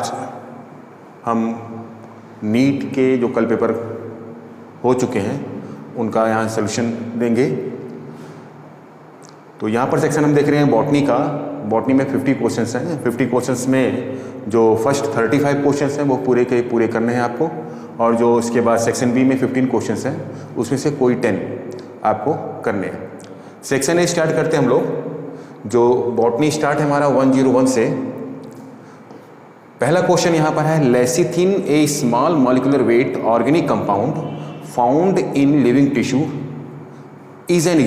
आज हम नीट के जो कल पेपर हो चुके हैं उनका यहाँ सोल्यूशन देंगे। तो यहाँ पर सेक्शन हम देख रहे हैं बॉटनी का। बॉटनी में 50 क्वेश्चंस हैं। 50 क्वेश्चंस में जो फर्स्ट 35 क्वेश्चंस हैं वो पूरे के पूरे करने हैं आपको, और जो इसके बाद सेक्शन बी में 15 क्वेश्चंस हैं उसमें से कोई 10 आपको करने हैं। सेक्शन ए स्टार्ट करते हैं हम लोग। जो बॉटनी स्टार्ट है हमारा 101 से। पहला क्वेश्चन यहाँ पर है, lecithin A small molecular weight organic compound found in living tissue is an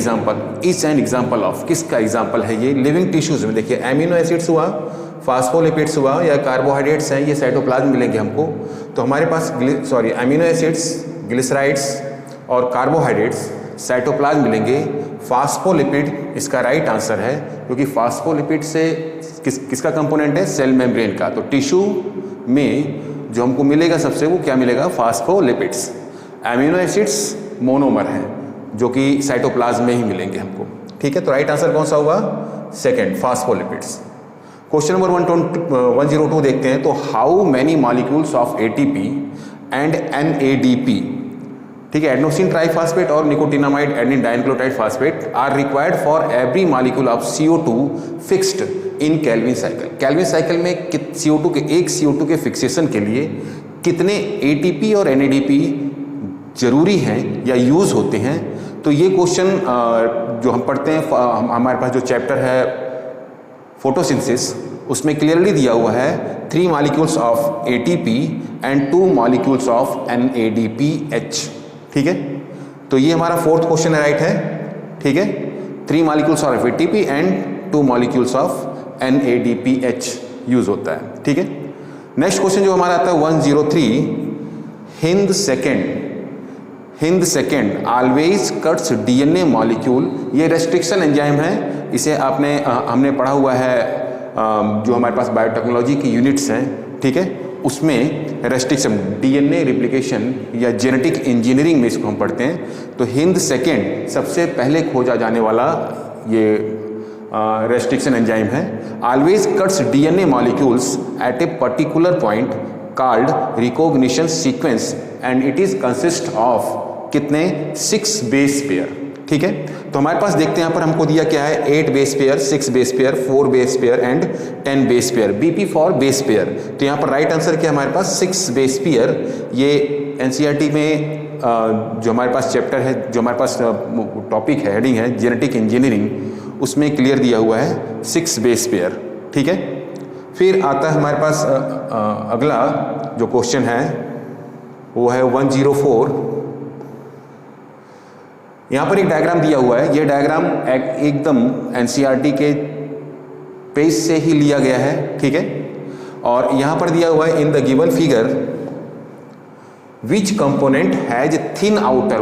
example of. किसका एग्जाम्पल है ये? लिविंग टिश्यूज में देखिए एमिनो एसिड्स हुआ, फास्फोलिपिड्स हुआ, या कार्बोहाइड्रेट्स हैं, ये साइटोप्लाज्म मिलेंगे हमको। तो हमारे पास एमिनो एसिड्स, ग्लिसराइड्स और कार्बोहाइड्रेट्स साइटोप्लाज्म मिलेंगे। फास्फोलिपिड इसका राइट आंसर है, क्योंकि फास्फोलिपिड से किसका कंपोनेंट है? सेल मेम्ब्रेन का। तो टिश्यू में जो हमको मिलेगा सबसे, वो क्या मिलेगा? फास्फोलिपिड्स। एमिनो एसिड्स मोनोमर हैं जो कि साइटोप्लाज्म में ही मिलेंगे हमको। ठीक है, तो राइट आंसर कौन सा हुआ? Second, phospholipids. क्वेश्चन नंबर 102 देखते हैं। तो how many molecules of ATP and NADP, ठीक है, एडेनोसिन ट्राइफॉस्फेट और nicotinamide adenine dinucleotide phosphate are required for every molecule of CO2 fixed in Calvin cycle. Calvin cycle में एक CO2 के fixation के लिए कितने एटीपी और एनएडीपी जरूरी हैं या यूज होते हैं? तो ये क्वेश्चन जो हम पढ़ते हैं, हमारे पास जो चैप्टर है फोटोसिंथेसिस, उसमें क्लियरली दिया हुआ है 3 molecules of ATP and 2 molecules of NADPH। ठीक है, तो ये हमारा फोर्थ क्वेश्चन है, राइट है। ठीक है, 3 molecules of ATP and 2 molecules of NADPH use होता है। ठीक है, नेक्स्ट क्वेश्चन जो हमारा आता है 103, Hind second always cuts DNA molecule. ये रेस्ट्रिक्शन एंजाइम है, इसे हमने पढ़ा हुआ है जो हमारे पास बायोटेक्नोलॉजी की यूनिट्स हैं। ठीक है, उसमें रेस्ट्रिक्शन DNA रिप्लिकेशन या जेनेटिक इंजीनियरिंग में इसको हम पढ़ते हैं। तो हिंद सेकेंड सबसे पहले खोजा जाने वाला ये रेस्ट्रिक्शन एंजाइम है। Always cuts DNA molecules at a particular point called recognition sequence and it is consist of कितने? 6 बेस पेयर। ठीक है, तो हमारे पास देखते हैं यहाँ पर हमको दिया क्या है? 8 base pair, 6 base pair, 4 base pair and 10 base pair. BP for base pair. तो यहाँ पर राइट आंसर क्या है हमारे पास? 6 बेस पेयर। ये NCERT में जो हमारे पास चैप्टर है, जो हमारे पास टॉपिक है, हेडिंग है जेनेटिक इंजीनियरिंग, उसमें क्लियर दिया हुआ है 6 बेस पेयर। ठीक है, फिर आता है हमारे पास अगला जो क्वेश्चन है वो है 104। यहाँ पर एक डायग्राम दिया हुआ है। ये डायग्राम एकदम NCERT के पेज से ही लिया गया है। ठीक है, और यहाँ पर दिया हुआ है in the given figure which component has thin outer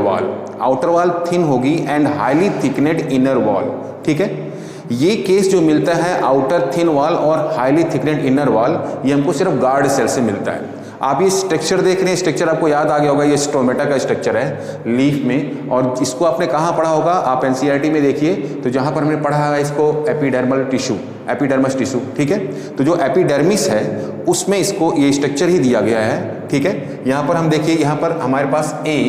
wall thin होगी एंड हाईली थिकनेड इनर वॉल। ठीक है, ये केस जो मिलता है आउटर थिन वॉल और हाईली थिकनेड इनर वॉल, ये हमको सिर्फ गार्ड सेल से मिलता है। आप ये स्ट्रक्चर देख रहे हैं, स्ट्रक्चर आपको याद आ गया होगा, ये स्टोमेटा का स्ट्रक्चर है लीफ में, और इसको आपने कहाँ पढ़ा होगा? आप NCERT में देखिए, तो जहाँ पर हमने पढ़ा है इसको एपिडर्मस टिश्यू। ठीक है, तो जो एपिडर्मिस है उसमें इसको ये स्ट्रक्चर ही दिया गया है। ठीक है, यहाँ पर हम देखिए, यहाँ पर हमारे पास A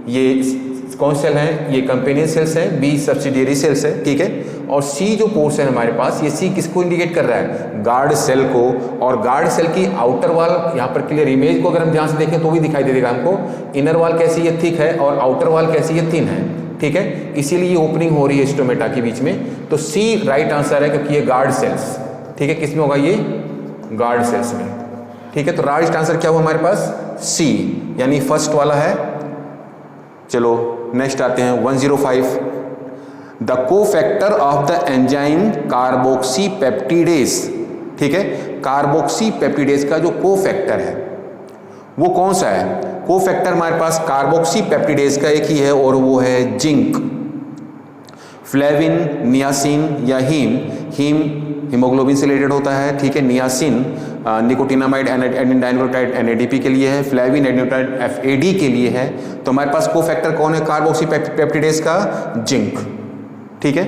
ये कौन सेल है? ये कंपेनियन सेल्स है, B सब्सिडियरी सेल्स है। ठीक है, और C जो पोर्शन है हमारे पास, ये C किसको इंडिकेट कर रहा है? गार्ड सेल को। और गार्ड सेल की आउटर वॉल, यहाँ पर क्लियर इमेज को अगर हम ध्यान से देखें तो भी दिखाई दे देगा हमको। इनर वॉल कैसी है? थिक है, और आउटर वॉल कैसी है? थिन है। ठीक है, इसीलिए ये ओपनिंग हो रही है स्टोमेटा के बीच में। तो C राइट आंसर है, क्योंकि ये गार्ड सेल्स। ठीक है, किस में होगा? ये गार्ड सेल्स में। ठीक है, तो राइट आंसर क्या हुआ हमारे पास? C, यानी फर्स्ट वाला है। चलो नेक्स्ट आते हैं 105। The cofactor of the enzyme carboxy peptidase. ठीक है, कार्बोक्सी पेप्टिडेज का जो कोफैक्टर है वो कौन सा है? कोफैक्टर हमारे पास कार्बोक्सी पेप्टिडेज का एक ही है, और वो है जिंक। फ्लेविन, नियासिन या हीम हीमोग्लोबिन से रिलेटेड होता है। ठीक है, niacin nicotinamide adenine dinucleotide NADP के लिए है, फ्लेविन एडेनोटाइड FAD के लिए है। तो हमारे पास कोफैक्टर कौन है कार्बोक्सी पेप्टिडेज का? जिंक। ठीक है,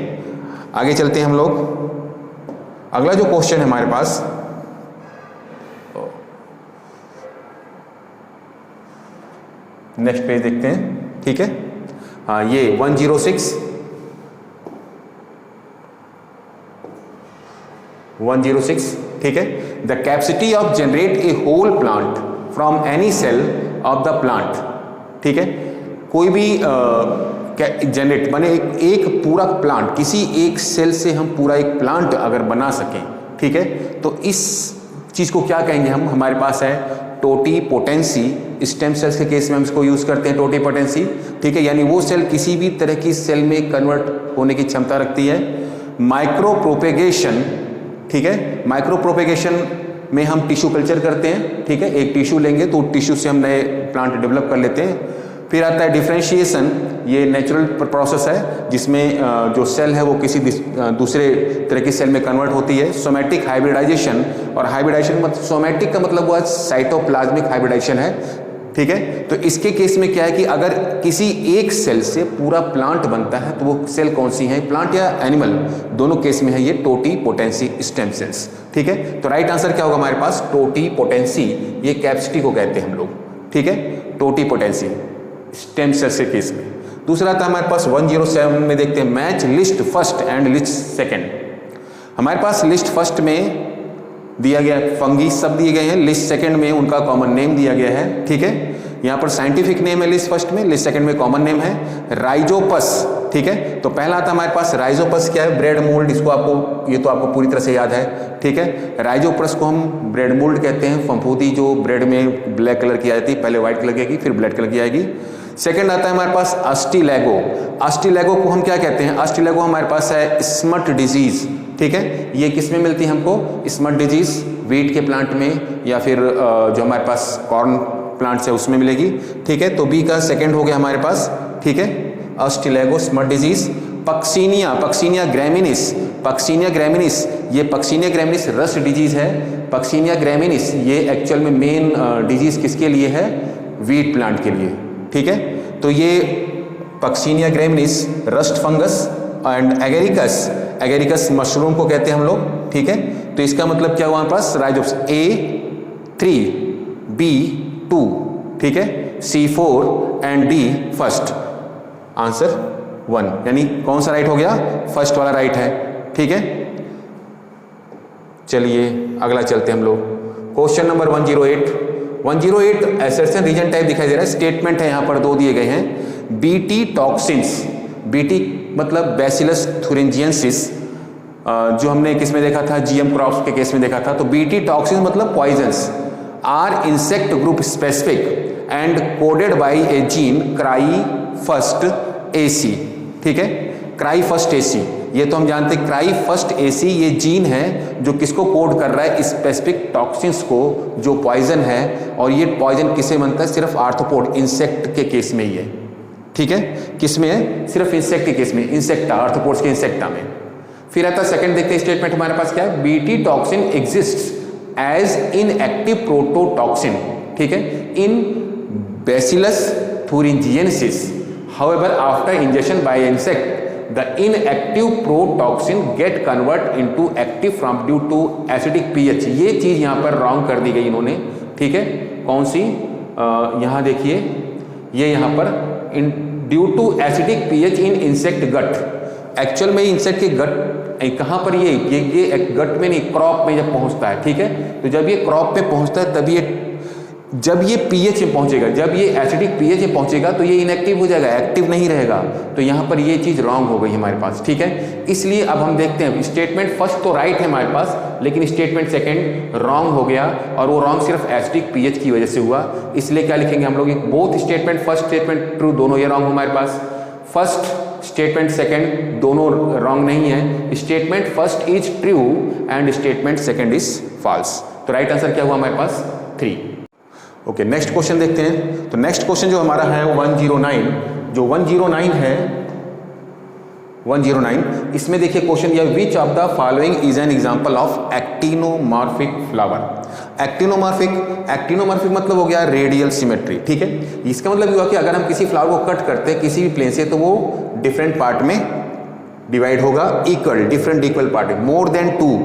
आगे चलते हैं हम लोग। अगला जो क्वेश्चन है हमारे पास नेक्स्ट पेज देखते हैं, ठीक है। हाँ, ये 106 ठीक है। The capacity of generate a whole plant from any cell of the plant, ठीक है। कोई भी जनरेट माने एक पूरा प्लांट, किसी एक सेल से हम पूरा एक प्लांट अगर बना सकें, ठीक है, तो इस चीज़ को क्या कहेंगे हम? हमारे पास है टोटिपोटेंसी। स्टेम सेल्स के केस में हम इसको यूज़ करते हैं टोटिपोटेंसी, ठीक है, यानी वो सेल किसी भी तरह की सेल में कन्वर्ट होने की क्षमता रखती है। माइक्रो प्रोपेगेशन, ठीक है, माइक्रो प्रोपेगेशन में हम टिश्यू कल्चर करते हैं, ठीक है, एक टिश्यू लेंगे तो टिश्यू से हम नए प्लांट डेवलप कर लेते हैं। फिर आता है डिफरेंशिएशन, ये नेचुरल प्रोसेस है जिसमें जो सेल है वो किसी दूसरे तरह की सेल में कन्वर्ट होती है। सोमैटिक हाइब्रिडाइजेशन, और हाइब्रिडाइजेशन मतलब सोमैटिक का मतलब हुआ साइटोप्लाज्मिक हाइब्रिडाइजेशन है, ठीक है। तो इसके केस में क्या है कि अगर किसी एक सेल से पूरा प्लांट बनता है तो वो सेल कौन सी है, प्लांट या एनिमल, दोनों केस में है ये टोटिपोटेंसी स्टेम सेल्स, ठीक है। तो राइट आंसर क्या होगा हमारे पास? टोटिपोटेंसी, ये कैपेसिटी को कहते हैं हम लोग, ठीक है, टोटिपोटेंसी स्टेम सेल्स के केस में। दूसरा था हमारे पास 107 में देखते हैं, match list first and list second. हमारे पास लिस्ट फर्स्ट में दिया गया फंगी सब दिए गए हैं, लिस्ट सेकंड में उनका कॉमन नेम दिया गया है, ठीक है। यहाँ पर साइंटिफिक नेम है लिस्ट फर्स्ट में, लिस्ट सेकंड में कॉमन नेम है राइजोपस, ठीक है। तो पहला आता हमारे पास राइजोपस, क्या है? ब्रेड मोल्ड, इसको आपको, ये तो आपको पूरी तरह से याद है, ठीक है। राइजोपस को हम ब्रेड मोल्ड कहते हैं, फंफूदी जो ब्रेड में ब्लैक कलर की आती है, पहले व्हाइट कलर की आएगी फिर ब्लैक कलर की आएगी। सेकंड आता है हमारे पास अस्टिलैगो। अस्टिलैगो को हम क्या कहते हैं? अस्टिलैगो हमारे पास है स्मट डिजीज, ठीक है। ये किस में मिलती है हमको? स्मट डिजीज वीट के प्लांट में या फिर जो हमारे पास कॉर्न प्लांट्स है उसमें मिलेगी, ठीक है। तो बी का सेकंड हो गया हमारे पास, ठीक है, Ustilago smut disease. Puccinia, Puccinia graminis, Puccinia graminis, ये पक्सीनिया ग्रैमिनिस रस्ट डिजीज है। पक्सीनिया ग्रैमिनिस ये एक्चुअल में मेन डिजीज किसके लिए है? वीट प्लांट के लिए, ठीक है। तो ये Puccinia graminis rust fungus and Agaricus, Agaricus mushroom को कहते हैं हम लोग, ठीक है। तो इसका मतलब क्या हुआ हमारे पास? राइजोप्स A3 B2, ठीक है, C4 and D first. Answer 1, यानी कौन सा राइट हो गया? फर्स्ट वाला राइट है, ठीक है। चलिए अगला चलते हम लोग, question number 108 assertion reason type दिखाई दे रहा है, स्टेटमेंट है यहाँ पर दो दिए गए हैं। बीटी टॉक्सिन्स, बीटी मतलब बैसिलस थुरिंजियंसिस, जो हमने किस में देखा था? जीएम क्रॉप्स के केस में देखा था। तो बीटी टॉक्सिन्स मतलब poisons are insect group specific and coded by a gene cry first AC, ठीक है, क्राई फर्स्ट AC, ये तो हम जानते हैं क्राई फर्स्ट AC ये जीन है जो किसको कोड कर रहा है? स्पेसिफिक टॉक्सिन्स को, जो पॉइजन है। और ये पॉइजन किसे बनता है? सिर्फ आर्थ्रोपोड इंसेक्ट के केस में ही है, ठीक है। किस में है? सिर्फ इंसेक्ट के केस में, इंसेक्टा, आर्थ्रोपोड्स के इंसेक्टा में। फिर आता सेकंड देखते हैं स्टेटमेंट हमारे पास क्या है? BT toxin exists as inactive prototoxin, ठीक है, in Bacillus thuringiensis. However, after ingestion by insect, the inactive protoxin get convert into active from due to acidic pH। ये चीज यहाँ पर रॉन्ग कर दी गई इन्होंने, ठीक है। कौन सी? यहाँ देखिए, ये यहाँ पर due to acidic pH in insect gut. Actual में इंसेक्ट के गट कहाँ पर ये गट में नहीं, क्रॉप में जब पहुँचता है, ठीक है। तो जब ये क्रॉप पे पहुँचता है तब ये, जब ये pH में पहुंचेगा, जब ये एसिडिक pH में पहुंचेगा तो ये इनएक्टिव हो जाएगा, एक्टिव नहीं रहेगा। तो यहाँ पर ये चीज़ रॉन्ग हो गई हमारे पास, ठीक है। इसलिए अब हम देखते हैं, स्टेटमेंट फर्स्ट तो राइट है हमारे पास, लेकिन स्टेटमेंट सेकंड रॉन्ग हो गया, और वो रॉन्ग सिर्फ एसिडिक pH की वजह से हुआ। इसलिए क्या लिखेंगे हम लोग? Both statement, first statement true, दोनों ये रॉन्ग हमारे पास। फर्स्ट स्टेटमेंट सेकंड दोनों रॉन्ग नहीं है, statement first is true and statement second is false. तो राइट आंसर क्या हुआ हमारे पास? 3। ओके, नेक्स्ट क्वेश्चन देखते हैं। तो नेक्स्ट क्वेश्चन जो हमारा है 109, जो 109 है 109, इसमें देखिए क्वेश्चन यह, विच of the following is an example of actinomorphic flower. Actinomorphic मतलब हो गया रेडियल सिमेट्री, ठीक है। इसका मतलब ये हुआ कि अगर हम किसी फ्लावर को कट करते हैं किसी भी प्लेन से तो वो डिफरेंट पार्ट में डिवाइड होगा, equal, different equal part, more than 2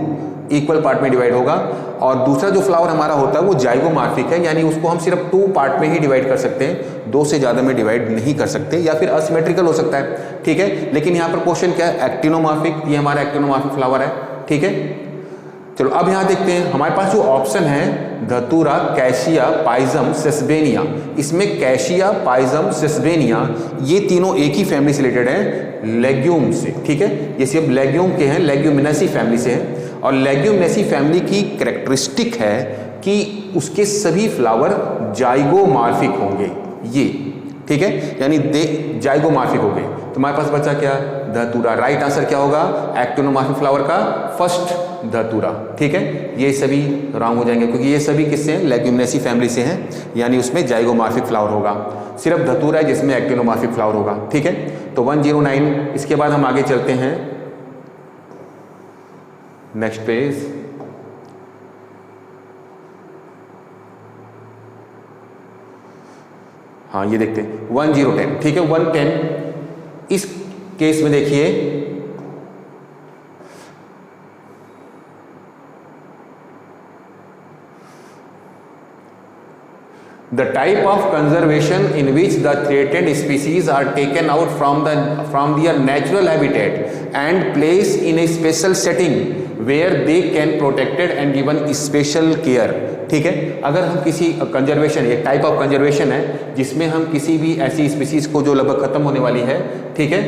equal part में डिवाइड होगा। और दूसरा जो फ्लावर हमारा होता है वो जाइगोमॉर्फिक है, यानी उसको हम सिर्फ 2 पार्ट में ही डिवाइड कर सकते हैं, 2 से ज़्यादा में डिवाइड नहीं कर सकते, या फिर असिमेट्रिकल हो सकता है, ठीक है। लेकिन यहाँ पर क्वेश्चन क्या है, एक्टिनोमॉर्फिक, ये हमारा एक्टिनोमॉर्फिक फ्लावर है, ठीक है। चलो अब यहाँ देखते हैं हमारे पास जो ऑप्शन है धतूरा, कैशिया, पाइजम, सेसबेनिया, इसमें कैशिया, पाइजम, सेसबेनिया ये तीनों एक ही फैमिली से रिलेटेड है, लेग्यूम से, ठीक है। ये सिर्फ लेग्यूम के हैं, लेग्यूमिनेसी फैमिली से हैं। और लेग्यूमिनेसी फैमिली की कैरेक्टरिस्टिक है कि उसके सभी फ्लावर जाइगोमॉर्फिक होंगे, ये, ठीक है, यानी जाइगोमॉर्फिक हो गए। तो हमारे पास बचा क्या, धतूरा। राइट आंसर क्या होगा, एक्टिनोमॉर्फिक फ्लावर का फर्स्ट धतूरा, ठीक है। ये सभी रॉन्ग हो जाएंगे क्योंकि ये सभी किससे हैं, लेग्यूमिनेसी फैमिली से हैं, यानी उसमें जाइगोमॉर्फिक फ्लावर होगा। सिर्फ धतूरा है जिसमें एक्टिनोमॉर्फिक फ्लावर होगा, ठीक है। तो 109। इसके बाद हम आगे चलते हैं नेक्स्ट पेज। हाँ ये देखते हैं 1010, ठीक है। 110 इस केस में देखिए the type of conservation in which the threatened species are taken out from their natural habitat and placed in a special setting where they can protected and given special care, ठीक है। अगर हम किसी conservation, एक type of conservation है जिसमें हम किसी भी ऐसी स्पीसीज को जो लगभग खत्म होने वाली है, ठीक है,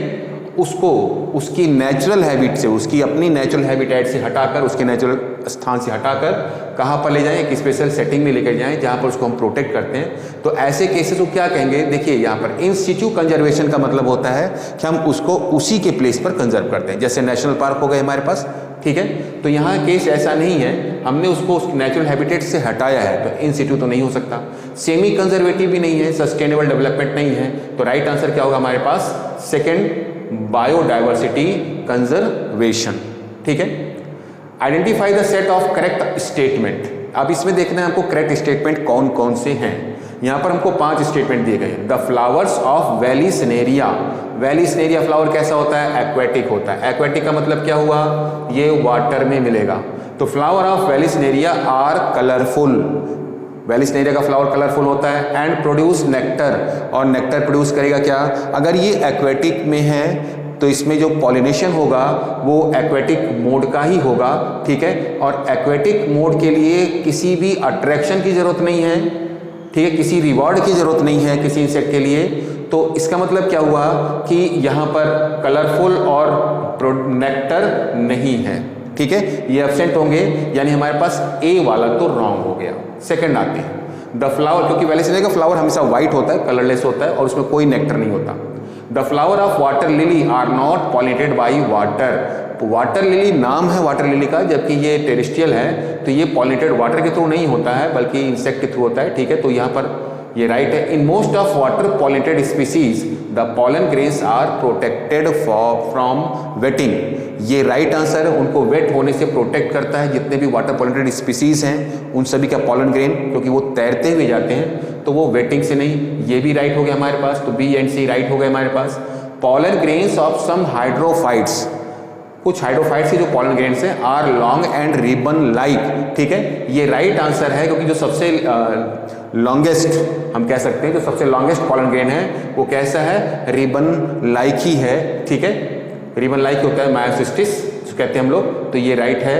उसको उसकी नेचुरल हैबिट से, उसकी अपनी नेचुरल हैबिटेट से हटाकर, उसके नेचुरल स्थान से हटाकर कहाँ पर ले जाएं, एक स्पेशल सेटिंग में लेकर जाएं जहाँ पर उसको हम प्रोटेक्ट करते हैं। तो ऐसे केसेस को क्या कहेंगे, देखिए यहाँ पर इन सिचु कंजर्वेशन का मतलब होता है कि हम उसको उसी के प्लेस पर कंजर्व करते हैं। जैसे नेशनल पार्क हो गए हमारे पास, ठीक है। तो यहाँ केस ऐसा नहीं है, हमने उसको उस नेचुरल हैबिटेट से हटाया है, तो इन सिचु तो नहीं हो सकता। सेमी कंजर्वेटिव भी नहीं है, सस्टेनेबल डेवलपमेंट नहीं है। तो राइट आंसर क्या होगा हमारे पास, सेकेंड, बायोडाइवर्सिटी कंजर्वेशन, ठीक है। Identify the set of correct statement. अब इसमें देखना है हमको करेक्ट स्टेटमेंट कौन कौन से हैं। यहाँ पर हमको 5 स्टेटमेंट दिए गए हैं। The flowers of Vallisneria, Vallisneria flower कैसा होता है, एक्वेटिक होता है। एक्वेटिक का मतलब क्या हुआ, ये वाटर में मिलेगा। तो flower of Vallisneria are colourful, Vallisneria का फ्लावर कलरफुल होता है। एंड प्रोड्यूस नेक्टर, और नेक्टर प्रोड्यूस करेगा क्या, अगर ये एक्वेटिक में है तो इसमें जो पॉलिनेशन होगा वो एक्वेटिक मोड का ही होगा, ठीक है। और एक्वेटिक मोड के लिए किसी भी अट्रैक्शन की जरूरत नहीं है, ठीक है, किसी रिवॉर्ड की जरूरत नहीं है किसी इंसेक्ट के लिए। तो इसका मतलब क्या हुआ कि यहाँ पर कलरफुल और नेक्टर नहीं है, ठीक है, ये एब्सेंट होंगे, यानी हमारे पास ए वाला तो रॉन्ग हो गया। सेकंड आते हैं द फ्लावर, क्योंकि वेलिसनेरिया का फ्लावर हमेशा व्हाइट होता है, कलरलेस होता है, और उसमें कोई नेक्टर नहीं होता। The flower of water lily are not pollinated by water. Water lily नाम है वाटर लिली का, जबकि ये टेरेस्ट्रियल है, तो ये पॉलिनेटेड वाटर के थ्रू नहीं होता है बल्कि इंसेक्ट के थ्रू होता है, ठीक है। तो यहाँ पर ये राइट है। In most of water pollinated species the pollen grains are protected from wetting. ये राइट आंसर है, उनको वेट होने से प्रोटेक्ट करता है। जितने भी वाटर पॉलिनेटेड स्पीसीज हैं उन सभी का पॉलन ग्रेन, क्योंकि वो तैरते हुए जाते हैं तो वो वेटिंग से नहीं। ये भी राइट हो गया हमारे पास, तो बी एंड सी राइट हो गए हमारे पास। Pollen grains of some hydrophytes, कुछ हाइड्रोफाइट्स के जो पॉलन ग्रेन्स हैं are long and ribbon like, ठीक है। ये राइट आंसर है, क्योंकि जो सबसे लॉन्गेस्ट हम कह सकते हैं, जो सबसे लॉन्गेस्ट पॉलन ग्रेन है वो कैसा है, रिबन लाइक ही है, ठीक है। रिबन लाइक होता है मायोसिस्टिस कहते हैं हम लोग, तो ये राइट है।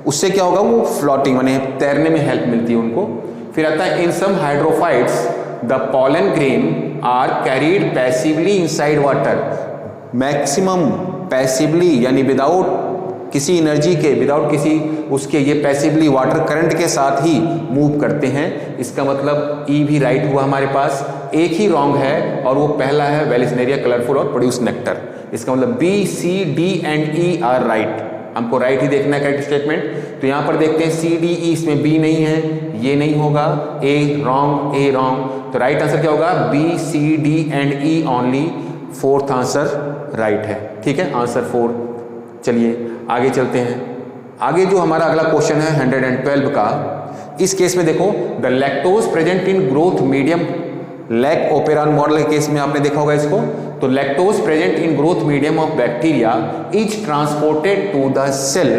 उससे क्या होगा, वो फ्लोटिंग माने तैरने में हेल्प मिलती है उनको। फिर आता है in some hydrophytes the pollen grain are carried passively inside water. Maximum passively यानी विदाउट किसी एनर्जी के, विदाउट किसी उसके, ये पैसिवली वाटर करंट के साथ ही मूव करते हैं। इसका मतलब ई भी राइट हुआ हमारे पास। एक ही रॉन्ग है और वो पहला है वेलिसनेरिया कलरफुल और प्रोड्यूस नेक्टर। इसका मतलब B, C, D and E are right. हमको राइट ही देखना है करेक्ट स्टेटमेंट। तो यहाँ पर देखते हैं सी, डी, ई, इसमें बी नहीं है, ये नहीं होगा, ए रॉन्ग, ए रॉन्ग। तो राइट आंसर क्या होगा, B, C, D and E only. Fourth answer right है, ठीक है, आंसर 4। चलिए आगे चलते हैं। आगे जो हमारा अगला क्वेश्चन है 112 का, इस केस में देखो the lactose present in growth medium, lac operon model के केस में आपने देखा होगा इसको। तो lactose present in growth medium of bacteria is transported to the cell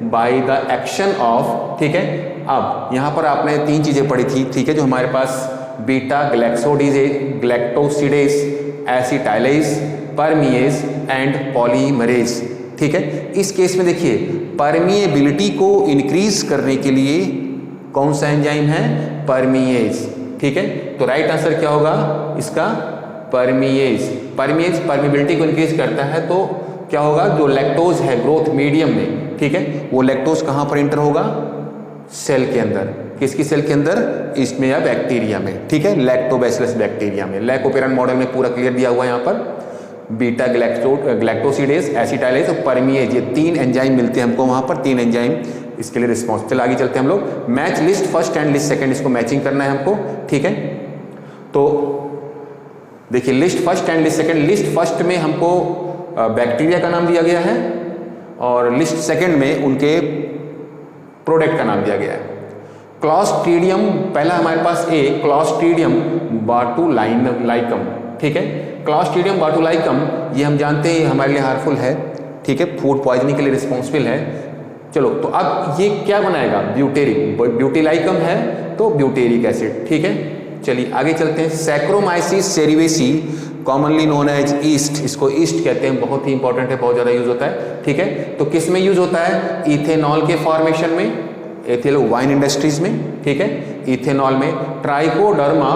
by the action of, ठीक है। अब यहाँ पर आपने 3 चीजें पढ़ी थी, ठीक है, जो हमारे पास beta galactosidase, acetylase, permease and polymerase, ठीक है। इस केस में देखिए परमिएबिलिटी को इंक्रीज करने के लिए कौन सा एंजाइम है, परमिएज, ठीक है। तो राइट आंसर क्या होगा इसका, परमिएज। परमिएज परमिबिलिटी को इंक्रीज करता है, तो क्या होगा, जो लैक्टोज है ग्रोथ मीडियम में, ठीक है, वो लैक्टोज कहां पर एंटर होगा, सेल के अंदर। किसकी सेल के अंदर, इसमें या बैक्टीरिया में, ठीक है, लैक्टोबैसिलस बैक्टीरिया में। लैकोपेरन मॉडल में पूरा क्लियर दिया हुआ है यहाँ पर। बीटा ग्लैक्टोसिडेज, एसिटाइलेज और परमिएज, ये 3 एंजाइम मिलते हैं हमको वहां पर, 3 एंजाइम इसके लिए रिस्पॉन्स। चल आगे चलते हैं हम लोग। Match list first and list second, इसको मैचिंग करना है हमको, ठीक है। तो देखिए list first and list second, list first में हमको बैक्टीरिया का नाम दिया गया है और लिस्ट सेकंड में उनके प्रोडक्ट का नाम दिया गया है। क्लॉस्ट्रीडियम पहला हमारे पास ए, क्लॉस्ट्रीडियम बाटुलाइकम, ठीक है। क्लॉस्ट्रीडियम बाटुलाइकम ये हम जानते हैं हमारे लिए हार्मफुल है, ठीक है, फूड पॉइजनिंग के लिए रिस्पॉन्सिबल है। चलो तो अब ये क्या बनाएगा, ब्यूटेरिक, ब्यूटिलाइकम है तो ब्यूटेरिक एसिड, ठीक है। चलिए आगे चलते हैं। Saccharomyces cerevisiae commonly known as yeast, इसको ईस्ट कहते हैं, बहुत ही इंपॉर्टेंट है, बहुत ज़्यादा यूज होता है, ठीक है। तो किस में यूज होता है, इथेनॉल के फॉर्मेशन में, एथिल वाइन इंडस्ट्रीज में, ठीक है, इथेनॉल में। ट्राइकोडर्मा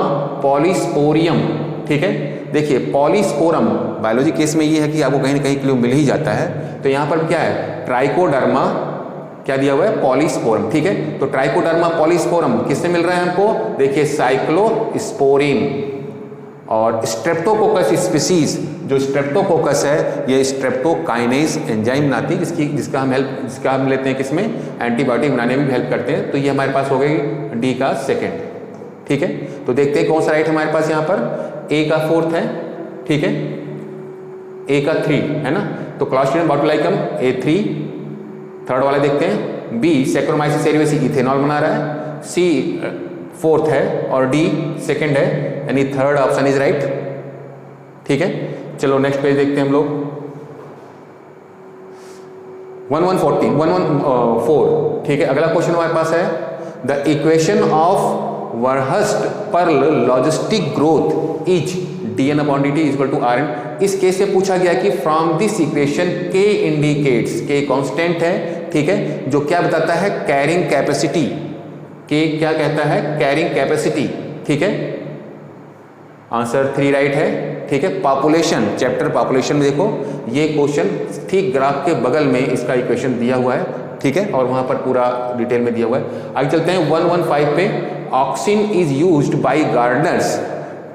पॉलीस्पोरियम, ठीक है। देखिए पॉलीस्पोरम बायोलॉजी केस में ये है कि आपको कहीं ना कहीं क्लू मिल ही जाता है, तो यहाँ पर क्या है, ट्राइकोडर्मा क्या दिया हुआ है, पॉलीस्पोरम, ठीक है। तो ट्राइकोडर्मा पॉलीस्पोरम किससे मिल रहा है हमको, देखिए साइक्लोस्पोरिन। और स्ट्रेप्टोकोकस स्पीसीज, जो स्ट्रेप्टोकोकस है ये स्ट्रेप्टोकाइनेज एंजाइम बनाती है, जिसका हम लेते हैं किसमें, एंटीबायोटिक बनाने में भी हेल्प करते हैं। तो ये हमारे पास हो गई डी का सेकेंड, ठीक है। तो देखते हैं कौन सा राइट है हमारे पास यहाँ पर, ए का 4th है, ठीक है, ए का 3 है ना। तो क्लॉस्ट्रीडियम बाटुलाइकम A3, थर्ड वाला देखते हैं, बी सैक्रोमाइसिस सेरिवेसी इथेनॉल बना रहा है, सी 4th है और डी सेकंड है, यानी थर्ड ऑप्शन इज राइट, ठीक है। चलो नेक्स्ट पेज देखते हैं हम लोग। 1114, ठीक है। अगला क्वेश्चन हमारे पास है, the equation of Verhulst Pearl logistic growth is dn/dt = Rn। इस केस से पूछा गया कि from this equation K indicates, K constant है, ठीक है, जो क्या बताता है, कैरिंग कैपेसिटी। के क्या कहता है, कैरिंग कैपेसिटी, ठीक है। आंसर 3 राइट है, ठीक है। पॉपुलेशन, चैप्टर पॉपुलेशन में देखो ये क्वेश्चन ठीक ग्राफ के बगल में इसका इक्वेशन दिया हुआ है, ठीक है, और वहां पर पूरा डिटेल में दिया हुआ है। आगे चलते हैं 115 पे। Auxin is used by gardeners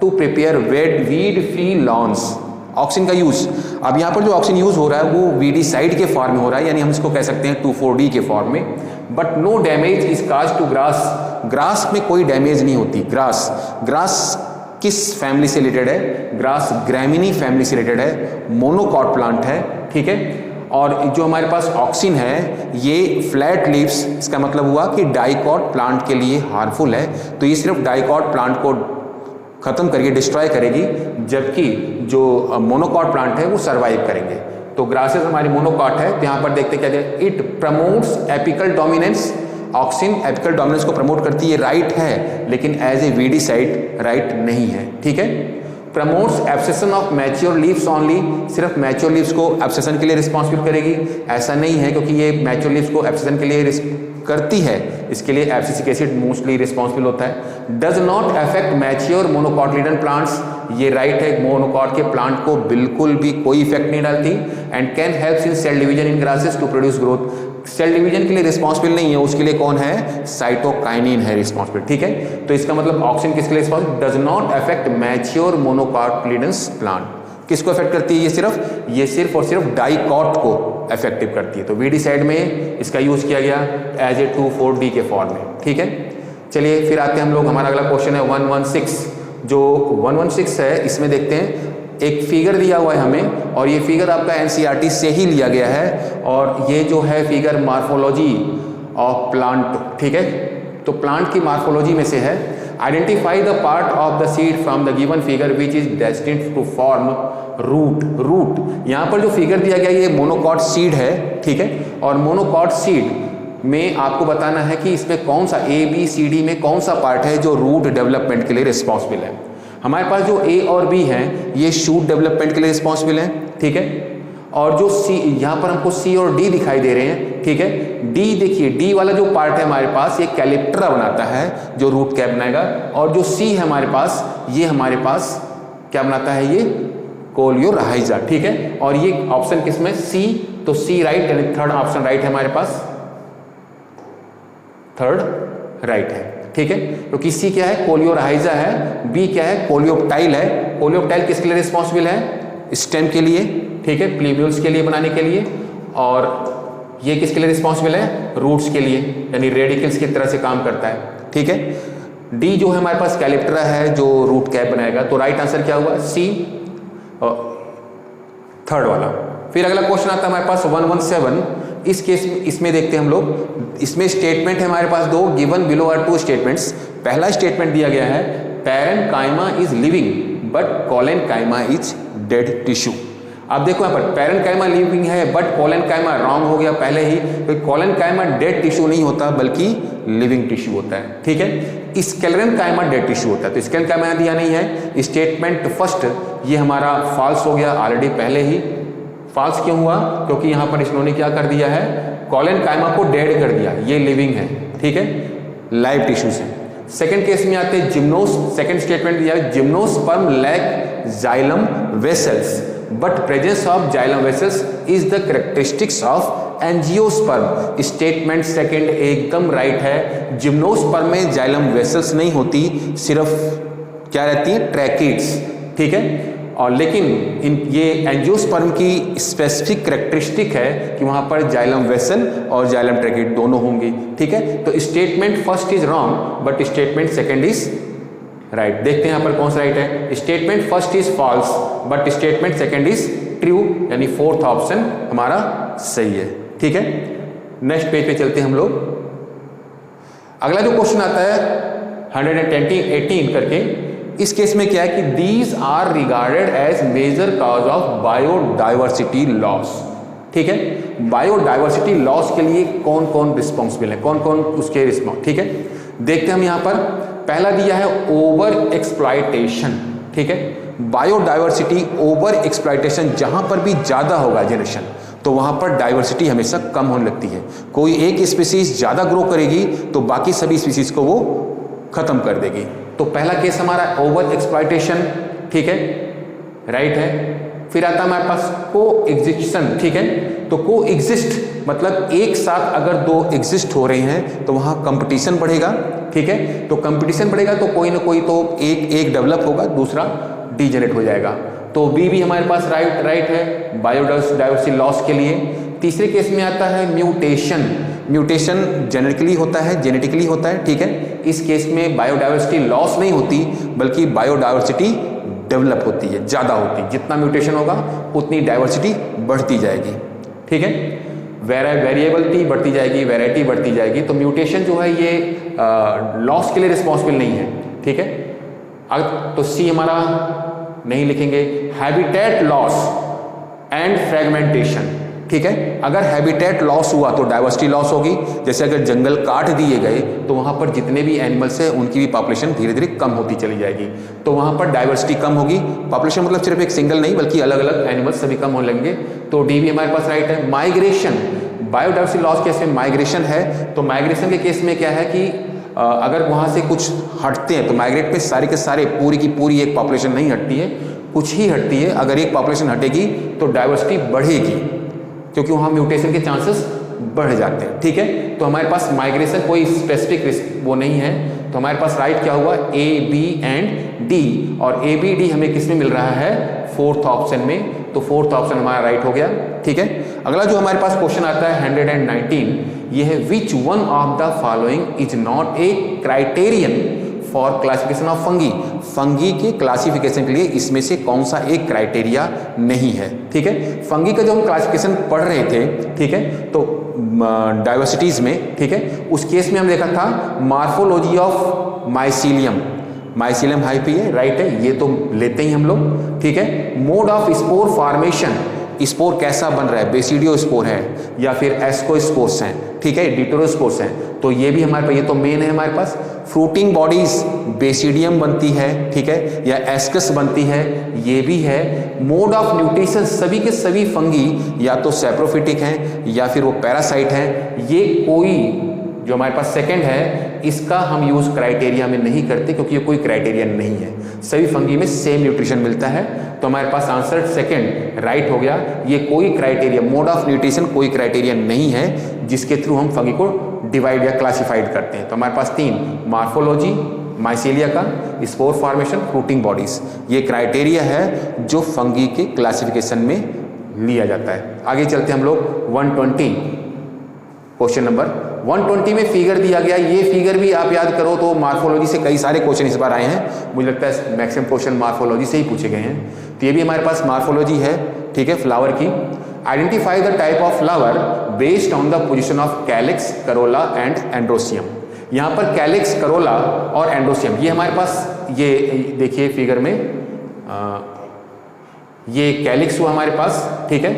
to prepare weed free lawns. Auxin का यूज, अब यहाँ पर जो ऑक्सिन यूज हो रहा है वो वीडीसाइड के फॉर्म में हो रहा है, यानी हम इसको कह सकते हैं 2,4-D के फॉर्म में। But no damage is cause to grass, grass में कोई डैमेज नहीं होती। ग्रास किस फैमिली से रिलेटेड है, ग्रास ग्रैमिनी फैमिली से रिलेटेड है, मोनोकॉट प्लांट है, ठीक है। और जो हमारे पास ऑक्सिन है ये फ्लैट लीव्स, इसका मतलब हुआ कि डाइकॉट प्लांट के लिए हार्मफुल है, तो ये सिर्फ डाइकॉट प्लांट को खत्म करके डिस्ट्रॉय करेगी, जबकि जो मोनोकॉट प्लांट है वो सरवाइव करेंगे। तो ग्रासेस हमारी मोनोकॉट है, तो यहाँ पर देखते क्या है, it promotes apical dominance. Auxin apical dominance को प्रमोट करती है, राइट है, लेकिन एज ए वीडीसाइड राइट नहीं है, ठीक है। Promotes abscission of mature leaves only, सिर्फ मैच्योर लीव्स को एब्सेशन के लिए रिस्पॉन्सिबल करेगी, ऐसा नहीं है, क्योंकि ये मैच्योर लीव्स को एब्सेशन के लिए करती है, इसके लिए एब्सिसिक एसिड मोस्टली रिस्पॉन्सिबल होता है। Does not affect mature monocotyledon plants, ये राइट है, मोनोकॉट के प्लांट को बिल्कुल भी कोई इफेक्ट नहीं डालती। And can help in cell division in grasses to produce growth, cell division के लिए रिस्पॉन्सिबल नहीं है, उसके लिए कौन है, साइटोकाइनिन है रिस्पॉन्सिबल, ठीक है। तो इसका मतलब ऑक्सिन किसके लिए responsible, does not affect mature monocotyledons plant. किसको अफेक्ट करती है, ये सिर्फ और सिर्फ डाइकॉट को अफेक्टिव करती है। तो वीडीसाइड में इसका यूज किया गया एज ए 2,4-D के फॉर्म में, ठीक है। चलिए फिर आते हैं हम लोग, हमारा अगला क्वेश्चन है 116। जो 116 है इसमें देखते हैं एक फिगर दिया हुआ है हमें, और ये फिगर आपका एनसीईआरटी से ही लिया गया है, और ये जो है फिगर मार्फोलॉजी ऑफ प्लांट, ठीक है। तो प्लांट की मार्फोलॉजी में से है, identify the part of the seed from the given figure which is destined to form root. यहाँ पर जो फिगर दिया गया ये मोनोकॉट सीड है, ठीक है, और मोनोकॉट सीड में आपको बताना है कि इसमें कौन सा ABCD में कौन सा पार्ट है जो रूट डेवलपमेंट के लिए रिस्पॉन्सिबल है। हमारे पास जो A और B है ये शूट डेवलपमेंट के लिए रिस्पॉन्सिबल है, ठीक है। और जो C, यहाँ पर हमको C और D दिखाई दे रहे हैं, ठीक है। D देखिए, D वाला जो पार्ट है हमारे पास ये कैलिप्टरा बनाता है जो रूट कैप बनाएगा, और जो C है हमारे पास ये हमारे पास क्या बनाता है, ये कोलियोराइजा, ठीक है। और ये ऑप्शन किसमें C, तो C राइट, यानी थर्ड ऑप्शन राइट है हमारे पास, थर्ड राइट है, ठीक है। क्योंकि C क्या है, कोलियोराइजा है, B क्या है, कोलियोप्टाइल है। कोलियोप्टाइल किसके लिए रिस्पॉन्सिबल है, स्टेम के लिए, ठीक है, प्लीम्यूल्स के लिए बनाने के लिए। और ये किसके लिए रिस्पॉन्सिबल है, रूट्स के लिए, यानी रेडिकल्स की तरह से काम करता है, ठीक है। डी जो है हमारे पास कैलिप्टरा है जो रूट कैप बनाएगा, तो राइट आंसर क्या हुआ, सी, थर्ड वाला। फिर अगला क्वेश्चन आता है हमारे पास 117। इस केस में इसमें देखते हैं हम लोग, इसमें स्टेटमेंट है हमारे पास दो, given below are two statements. पहला स्टेटमेंट दिया गया है parenchyma is living but collenchyma is dead tissue. अब देखो यहाँ पर पैरेन्काइमा लिविंग है बट कोलेनकाइमा रॉन्ग हो गया पहले ही, तो कोलेनकाइमा डेड टिश्यू नहीं होता बल्कि लिविंग टिश्यू होता है, ठीक है। स्क्लेरेन्काइमा डेड टिश्यू होता है, तो स्क्लेरेन्काइमा यहाँ दिया नहीं है। स्टेटमेंट फर्स्ट ये हमारा फॉल्स हो गया ऑलरेडी पहले ही। फॉल्स क्यों हुआ, क्योंकि यहाँ पर इन्होंने क्या कर दिया है, कोलेनकाइमा को डेड कर दिया, ये लिविंग है, ठीक है, लाइव टिश्यूज है। सेकंड केस में आते हैं जिम्नोस, सेकंड स्टेटमेंट दिया है gymnosperm lack xylem vessels but presence of xylem vessels is the characteristics of angiosperm. Statement second एकदम राइट है। जिम्नोस्पर्म में जाइलम वेसल्स नहीं होती, सिर्फ क्या रहती है, ट्रैकिड्स, ठीक है। और लेकिन ये एंजियोस्पर्म की स्पेसिफिक कैरेक्टरिस्टिक है कि वहां पर जाइलम वेसल और जाइलम ट्रैकिड दोनों होंगे, ठीक है। तो statement first is wrong but statement second is right. देखते हैं यहाँ पर कौन सा राइट है, statement first is false but statement second is true, यानी फोर्थ ऑप्शन हमारा सही है, ठीक है। नेक्स्ट पेज पे चलते हैं हम लोग। अगला जो क्वेश्चन आता है 118 करके, इस केस में क्या है कि these are regarded as major cause of biodiversity loss, ठीक है। बायोडाइवर्सिटी लॉस के लिए कौन कौन रिस्पॉन्सिबल है, कौन कौन उसके रिस्पॉन्स, ठीक है। देखते हैं हम यहाँ पर, पहला दिया है ओवर एक्सप्लॉयटेशन, ठीक है। बायोडाइवर्सिटी ओवर एक्सप्लॉयटेशन, जहां पर भी ज्यादा होगा जनरेशन तो वहां पर डाइवर्सिटी हमेशा कम होने लगती है। कोई एक स्पीसीज ज्यादा ग्रो करेगी तो बाकी सभी स्पीसीज को वो खत्म कर देगी। तो पहला केस हमारा ओवर एक्सप्लॉयटेशन, ठीक है, राइट है। फिर आता है हमारे पास को एग्जिस्टेंस, ठीक है। तो को एग्जिस्ट मतलब एक साथ अगर दो एग्जिस्ट हो रहे हैं तो वहां कंपटीशन बढ़ेगा, ठीक है। तो कंपटीशन बढ़ेगा तो कोई ना कोई तो एक डेवलप होगा, दूसरा डीजेनरेट हो जाएगा। तो बी भी हमारे पास राइट है बायोडाइवर्सिटी लॉस के लिए। तीसरे केस में आता है म्यूटेशन। म्यूटेशन जेनेटिकली होता है, ठीक है। इस केस में बायोडाइवर्सिटी लॉस नहीं होती बल्कि बायोडाइवर्सिटी डेवलप होती है, ज्यादा होती है। जितना म्यूटेशन होगा उतनी डाइवर्सिटी बढ़ती जाएगी, ठीक है। वेरिएबलिटी बढ़ती जाएगी, वैरायटी बढ़ती जाएगी। तो म्यूटेशन जो है ये लॉस के लिए रिस्पॉन्सिबल नहीं है, ठीक है। तो सी हमारा नहीं लिखेंगे। हैबिटेट लॉस एंड फ्रेगमेंटेशन, ठीक है। अगर हैबिटेट लॉस हुआ तो डाइवर्सिटी लॉस होगी। जैसे अगर जंगल काट दिए गए तो वहां पर जितने भी एनिमल्स हैं उनकी भी पॉपुलेशन धीरे धीरे कम होती चली जाएगी, तो वहां पर डाइवर्सिटी कम होगी। पॉपुलेशन मतलब सिर्फ एक सिंगल नहीं बल्कि अलग अलग एनिमल्स सभी कम होने लगेंगे। तो डी भी हमारे पास राइट है। माइग्रेशन, बायोडाइवर्सिटी लॉस केस में माइग्रेशन है, तो माइग्रेशन के केस में क्या है कि अगर वहां से कुछ हटते हैं तो माइग्रेट में सारे के सारे पूरी की पूरी एक पॉपुलेशन नहीं हटती है, कुछ ही हटती है। अगर एक पॉपुलेशन हटेगी तो डाइवर्सिटी बढ़ेगी क्योंकि वहां म्यूटेशन के चांसेस बढ़ जाते हैं, ठीक है। तो हमारे पास माइग्रेशन कोई स्पेसिफिक वो नहीं है। तो हमारे पास राइट क्या हुआ, ए बी एंड डी, और ए बी डी हमें किस में मिल रहा है, फोर्थ ऑप्शन में। तो फोर्थ ऑप्शन हमारा राइट हो गया, ठीक है। अगला जो हमारे पास क्वेश्चन आता है 119, ये है which one of the following is not a criterion for classification of fungi. Fungi के क्लासिफिकेशन के लिए इसमें से कौन सा एक क्राइटेरिया नहीं है, ठीक है। फंगी का जो हम क्लासिफिकेशन पढ़ रहे थे, ठीक है, तो डाइवर्सिटीज में, ठीक है, उस केस में हम देखा था morphology of mycelium. Mycelium hyphae है, राइट है, ये तो लेते ही हम लोग, ठीक है। Mode of spore formation, spore कैसा बन रहा है, बेसिडियो स्पोर है या फिर एस्कोस्पोर्स हैं, ठीक है, डिटरोस्पोर्स हैं, तो ये भी हमारे पास, ये तो मेन है हमारे पास। फ्रूटिंग बॉडीज बेसिडियम बनती है, ठीक है, या एस्कस बनती है, ये भी है। मोड ऑफ न्यूट्रिशन सभी के सभी फंगी या तो सैप्रोफिटिक हैं या फिर वो पैरासाइट हैं। ये कोई जो हमारे पास सेकंड है इसका हम यूज क्राइटेरिया में नहीं करते क्योंकि ये कोई क्राइटेरिया नहीं है, सभी फंगी में सेम न्यूट्रिशन मिलता है। तो हमारे पास आंसर सेकंड राइट हो गया। ये कोई क्राइटेरिया, मोड ऑफ न्यूट्रिशन कोई क्राइटेरिया नहीं है जिसके थ्रू हम फंगी को डिवाइड या क्लासिफाइड करते हैं। तो हमारे पास 3 मार्फोलॉजी माइसीलिया का, स्पोर फॉर्मेशन, फ्रूटिंग बॉडीज, ये क्राइटेरिया है जो फंगी के क्लासिफिकेशन में लिया जाता है। आगे चलते हम लोग 120 क्वेश्चन नंबर 120 में फिगर दिया गया। ये फिगर भी आप याद करो तो मार्फोलॉजी से कई सारे क्वेश्चन इस बार आए हैं, मुझे लगता है मैक्सिमम क्वेश्चन मार्फोलॉजी से ही पूछे गए हैं। तो ये भी हमारे पास मार्फोलॉजी है, ठीक है, फ्लावर की। Identify the type of flower based on the position of calyx, Corolla and androecium. यहाँ पर कैलिक्स, करोला और एंड्रोसियम, ये हमारे पास, ये देखिए फिगर में, ये कैलिक्स हुआ हमारे पास, ठीक है,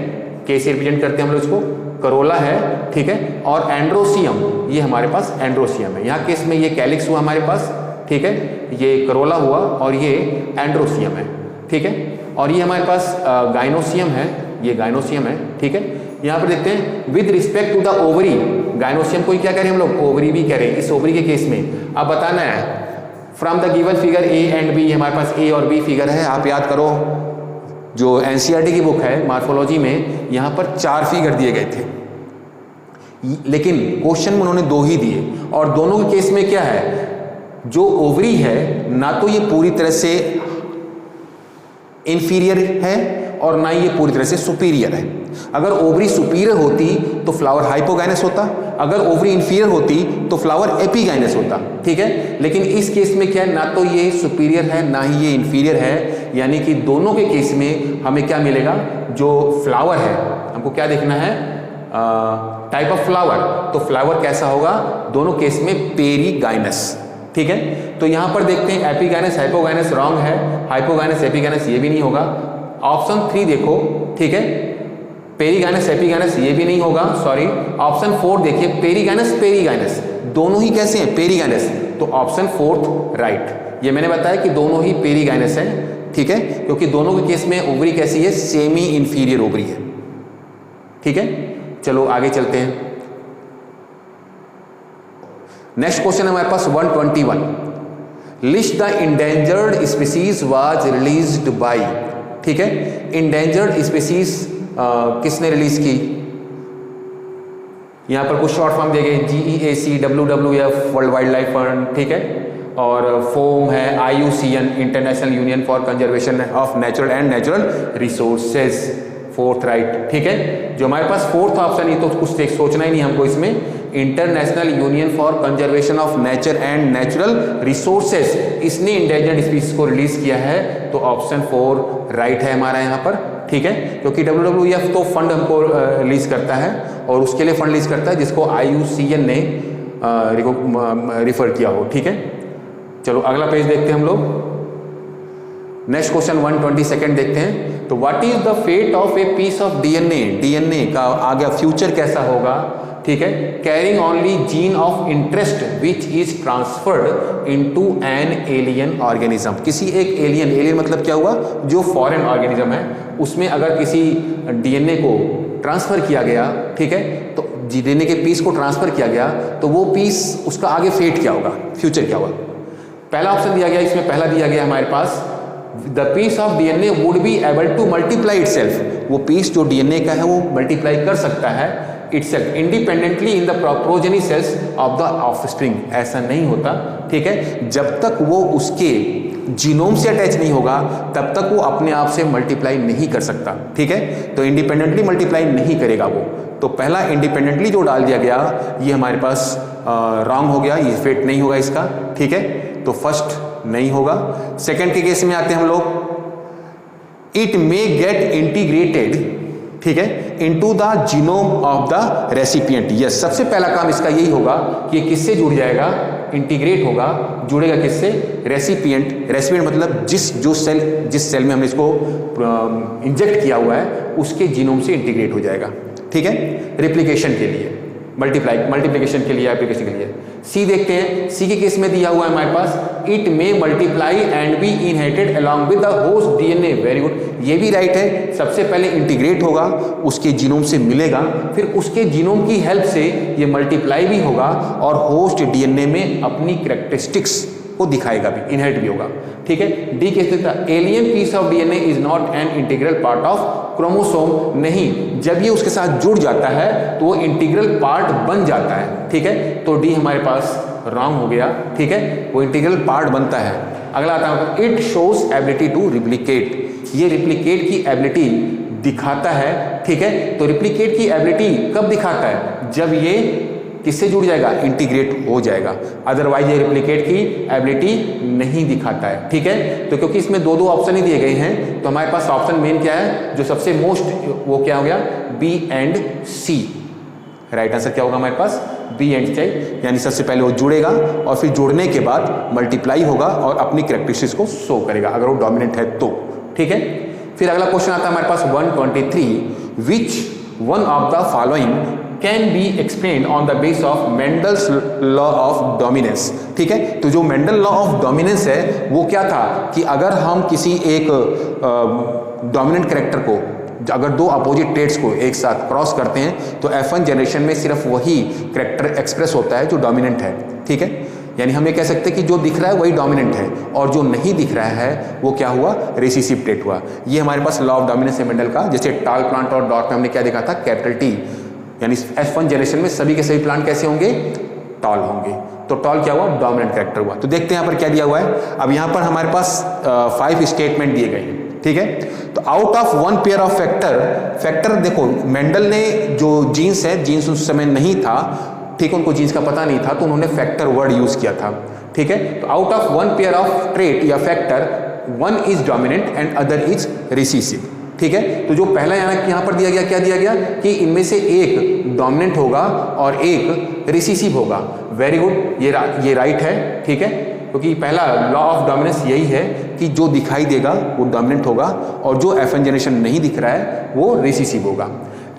कैसे रिप्रेजेंट करते हैं हम लोग इसको, करोला है, ठीक है, और एंड्रोसियम, ये हमारे पास एंड्रोसियम है। यहाँ केस में ये कैलिक्स हुआ हमारे पास, ठीक है, ये करोला हुआ और ये एंड्रोसियम है, ठीक है, और ये हमारे पास गाइनोसियम है, ये गाइनोसियम है, ठीक है। यहाँ पर देखते हैं with respect to the ovary, gynoecium को क्या कह रहे हैं हम लोग, ओवरी भी कह रहे हैं। इस ओवरी के केस में अब बताना है from the given figure A and B, हमारे पास ए और बी फिगर है। आप याद करो जो एनसीईआरटी की बुक है मार्फोलॉजी में, यहाँ पर 4 फिगर दिए गए थे, लेकिन क्वेश्चन में उन्होंने 2 ही दिए, और दोनों के केस में क्या है, जो ओवरी है ना तो ये पूरी तरह से इंफीरियर है और ना ये पूरी तरह से सुपीरियर है। अगर ओवरी सुपीरियर होती तो फ्लावर हाइपोगाइनस होता, अगर ओवरी इंफीरियर होती तो फ्लावर एपिगाइनस होता, ठीक है। लेकिन इस केस में क्या है, ना तो ये सुपीरियर है ना ही ये इंफीरियर है, यानी कि दोनों के केस में हमें क्या मिलेगा, जो फ्लावर है, हमको क्या देखना है, टाइप ऑफ फ्लावर, तो फ्लावर कैसा होगा, दोनों केस में पेरीगाइनस, ठीक है। तो यहां पर देखते हैं एपिगाइनस हाइपोगाइनस रॉन्ग है, हाइपोगाइनस एपिगाइनस ये भी नहीं होगा। ऑप्शन 3 देखो, ठीक है, पेरीगाइनस एपिगाइनस ये भी नहीं होगा, सॉरी। ऑप्शन 4 देखिए, पेरीगाइनस पेरीगाइनस, दोनों ही कैसे हैं, पेरीगाइनस, तो ऑप्शन 4 राइट। ये मैंने बताया कि दोनों ही पेरीगाइनस है, ठीक है, क्योंकि दोनों के केस में ओवरी कैसी है, सेमी इंफीरियर ओवरी है, ठीक है। चलो आगे चलते हैं। नेक्स्ट क्वेश्चन हमारे पास 121, list the endangered species was released by, ठीक है। इंडेंजर्ड स्पीसीज किसने रिलीज की, यहां पर कुछ शॉर्ट फॉर्म दिए गए, GEAC, WWF world wild life fund, ठीक है, और फोम है IUCN international union for conservation of natural and natural resources, 4th right, ठीक है। जो हमारे पास 4th ऑप्शन, ये तो कुछ सोचना ही नहीं हमको इसमें, international union for conservation of nature and natural resources, इसने इंडेंजर्ड स्पीसीज को रिलीज किया है, तो ऑप्शन 4 राइट है हमारा यहाँ पर, ठीक है, क्योंकि WWF तो फंड हमको रिलीज करता है और उसके लिए फंड रिलीज करता है जिसको IUCN ने रिफर किया हो, ठीक है। चलो अगला पेज देखते हैं हम लोग। नेक्स्ट क्वेश्चन 122 देखते हैं। तो what is the fate of a piece of DNA, DNA का आगे फ्यूचर कैसा होगा, ठीक है, carrying only gene of interest which is transferred into an alien organism. किसी एक एलियन, एलियन मतलब क्या हुआ, जो फॉरेन ऑर्गेनिज्म है, उसमें अगर किसी डीएनए को ट्रांसफर किया गया, ठीक है, तो डीएनए के पीस को ट्रांसफर किया गया, तो वो पीस, उसका आगे फेट क्या होगा, फ्यूचर क्या होगा। पहला ऑप्शन दिया गया, इसमें पहला दिया गया हमारे पास, the piece of DNA would be able to multiply itself, वो पीस जो डीएनए का है वो मल्टीप्लाई कर सकता है itself independently in the progeny cells of the offspring. ऐसा नहीं होता, ठीक है, जब तक वो उसके जीनोम से अटैच नहीं होगा तब तक वो अपने आप से मल्टीप्लाई नहीं कर सकता, ठीक है। तो इंडिपेंडेंटली मल्टीप्लाई नहीं करेगा वो। तो पहला इंडिपेंडेंटली जो डाल दिया गया ये हमारे पास रॉन्ग हो गया, ये फेट नहीं होगा इसका, ठीक है। तो फर्स्ट नहीं होगा। सेकंड के केस में आते हैं हम लोग, इट मे गेट इंटीग्रेटेड, ठीक है, into the genome of the recipient. Yes, सबसे पहला काम इसका यही होगा कि किससे जुड़ जाएगा, इंटीग्रेट होगा, जुड़ेगा किससे? रेसिपिएंट। रेसिपिएंट मतलब जिस सेल में हमने इसको इंजेक्ट किया हुआ है उसके जीनोम से इंटीग्रेट हो जाएगा, ठीक है, रेप्लिकेशन के लिए, मल्टीप्लिकेशन के लिए, एप्लीकेशन के लिए। सी देखते हैं, सी के केस में दिया हुआ है हमारे पास, it may multiply and be inherited along with the host DNA. Very good, ये भी राइट है। सबसे पहले इंटीग्रेट होगा, उसके जीनोम से मिलेगा, फिर उसके जीनोम की हेल्प से ये मल्टीप्लाई भी होगा और होस्ट डीएनए में अपनी कैरेक्टरिस्टिक्स को दिखाएगा भी, इनहेरिट भी होगा, ठीक है। डी केस में alien piece of DNA is not an integral part of chromosome. नहीं, जब ये उसके साथ जुड़ जाता है तो वो इंटीग्रल पार्ट बन जाता है, ठीक है। तो डी हमारे पास रॉन्ग हो गया, ठीक है, वो इंटीग्रल पार्ट बनता है। अगला आता है it shows ability to replicate. ये रिप्लिकेट की एबिलिटी दिखाता है, ठीक है। तो रिप्लिकेट की एबिलिटी कब दिखाता है? जब ये किससे जुड़ जाएगा? इंटीग्रेट हो जाएगा। अदरवाइज ये रिप्लिकेट की एबिलिटी नहीं दिखाता है, ठीक है। तो क्योंकि इसमें दो ऑप्शन ही दिए गए हैं तो हमारे पास ऑप्शन मेन क्या है, जो सबसे मोस्ट, वो क्या हो गया? B and C. Right answer क्या होगा हमारे पास? बी एंड सी। यानी सबसे पहले वो जुड़ेगा और फिर जुड़ने के बाद मल्टीप्लाई होगा और अपनी कैरेक्टरिस्टिक्स को शो करेगा अगर वो डोमिनेंट है तो, ठीक है। फिर अगला क्वेश्चन आता है हमारे पास 123, which one of the following can be explain on the base of Mendel's law of dominance, ठीक है। तो जो मेंडल लॉ ऑफ डोमिनेंस है वो क्या था कि अगर हम किसी एक डोमिनेंट कैरेक्टर को, अगर दो अपोजिट ट्रेट्स को एक साथ क्रॉस करते हैं तो F1 जनरेशन में सिर्फ वही कैरेक्टर एक्सप्रेस होता है जो डोमिनेंट है, ठीक है। यानी हम ये कह सकते हैं कि जो दिख रहा है वही डोमिनेंट है और जो नहीं दिख रहा है वो क्या हुआ? रिसेसिव ट्रेट हुआ। ये हमारे पास लॉ ऑफ डोमिनेंस है मेंडल का। जैसे टाल प्लांट और डॉट में हमने क्या देखा था? कैपिटल टी, यानी F1 जनरेशन में सभी के सभी प्लांट कैसे होंगे? टॉल होंगे। तो टॉल क्या हुआ? डोमिनेंट कैरेक्टर हुआ। तो देखते हैं यहाँ पर क्या दिया हुआ है। अब यहाँ पर हमारे पास 5 स्टेटमेंट दिए गए हैं, ठीक है। तो out of 1 pair of factor देखो, मेंडल ने जो जीन्स है, जीन्स उस समय नहीं था, ठीक है, उनको जीन्स का पता नहीं था तो उन्होंने फैक्टर वर्ड यूज किया था, ठीक है। तो out of 1 pair of trait या factor, 1 is dominant and other is recessive, ठीक है। तो जो पहला यहाँ पर दिया गया, क्या दिया गया कि इनमें से एक डोमिनेंट होगा और एक रिसेसिव होगा। वेरी गुड, ये राइट है, ठीक है, क्योंकि पहला लॉ ऑफ डोमिनेंस यही है कि जो दिखाई देगा वो डोमिनेंट होगा और जो F1 जनरेशन नहीं दिख रहा है वो रिसेसिव होगा।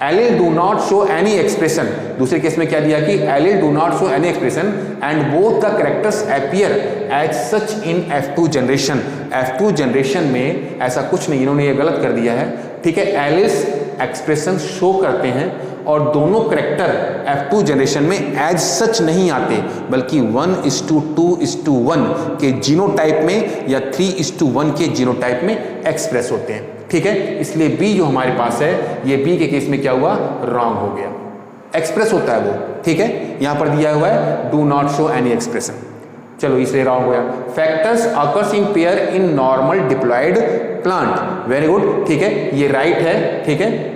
Allele do not show any expression, दूसरे केस में क्या दिया कि allele do not show any expression and both the characters appear as such in F2 generation. F2 generation में ऐसा कुछ नहीं, इन्होंने ये गलत कर दिया है, ठीक है। एलिस एक्सप्रेशन शो करते हैं और दोनों कैरेक्टर F2 जनरेशन में एज सच नहीं आते, बल्कि 1:2:1 के जीनोटाइप में या 3:1 के जीनोटाइप में एक्सप्रेस होते हैं, ठीक है। इसलिए बी जो हमारे पास है, ये बी के केस में क्या हुआ? रॉन्ग हो गया। एक्सप्रेस होता है वो, ठीक है, यहां पर दिया हुआ है do not show any expression. चलो इसलिए रॉन्ग हो गया। Factors occurs in pair in normal diploid plant. Very good, ठीक है, ये राइट है, ठीक है।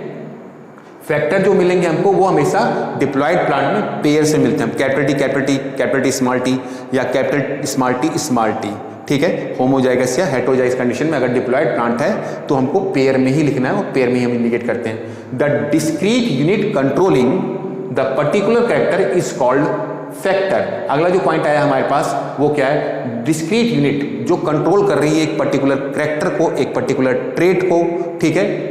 फैक्टर जो मिलेंगे हमको वो हमेशा डिप्लॉयड प्लांट में पेयर से मिलते हैं। कैपिटल टी स्मॉल टी या कैपिटल स्मॉल टी, ठीक है। होमोजाइगस या हेटेरोजाइगस कंडीशन में अगर डिप्लॉयड प्लांट है तो हमको पेयर में ही लिखना है और पेयर में ही हम इंडिकेट करते हैं। The discrete unit controlling the particular character is called factor. अगला जो पॉइंट आया हमारे पास वो क्या है? डिस्क्रीट यूनिट जो कंट्रोल कर रही है एक पर्टिकुलर कैरेक्टर को, एक पर्टिकुलर ट्रेट को, ठीक है,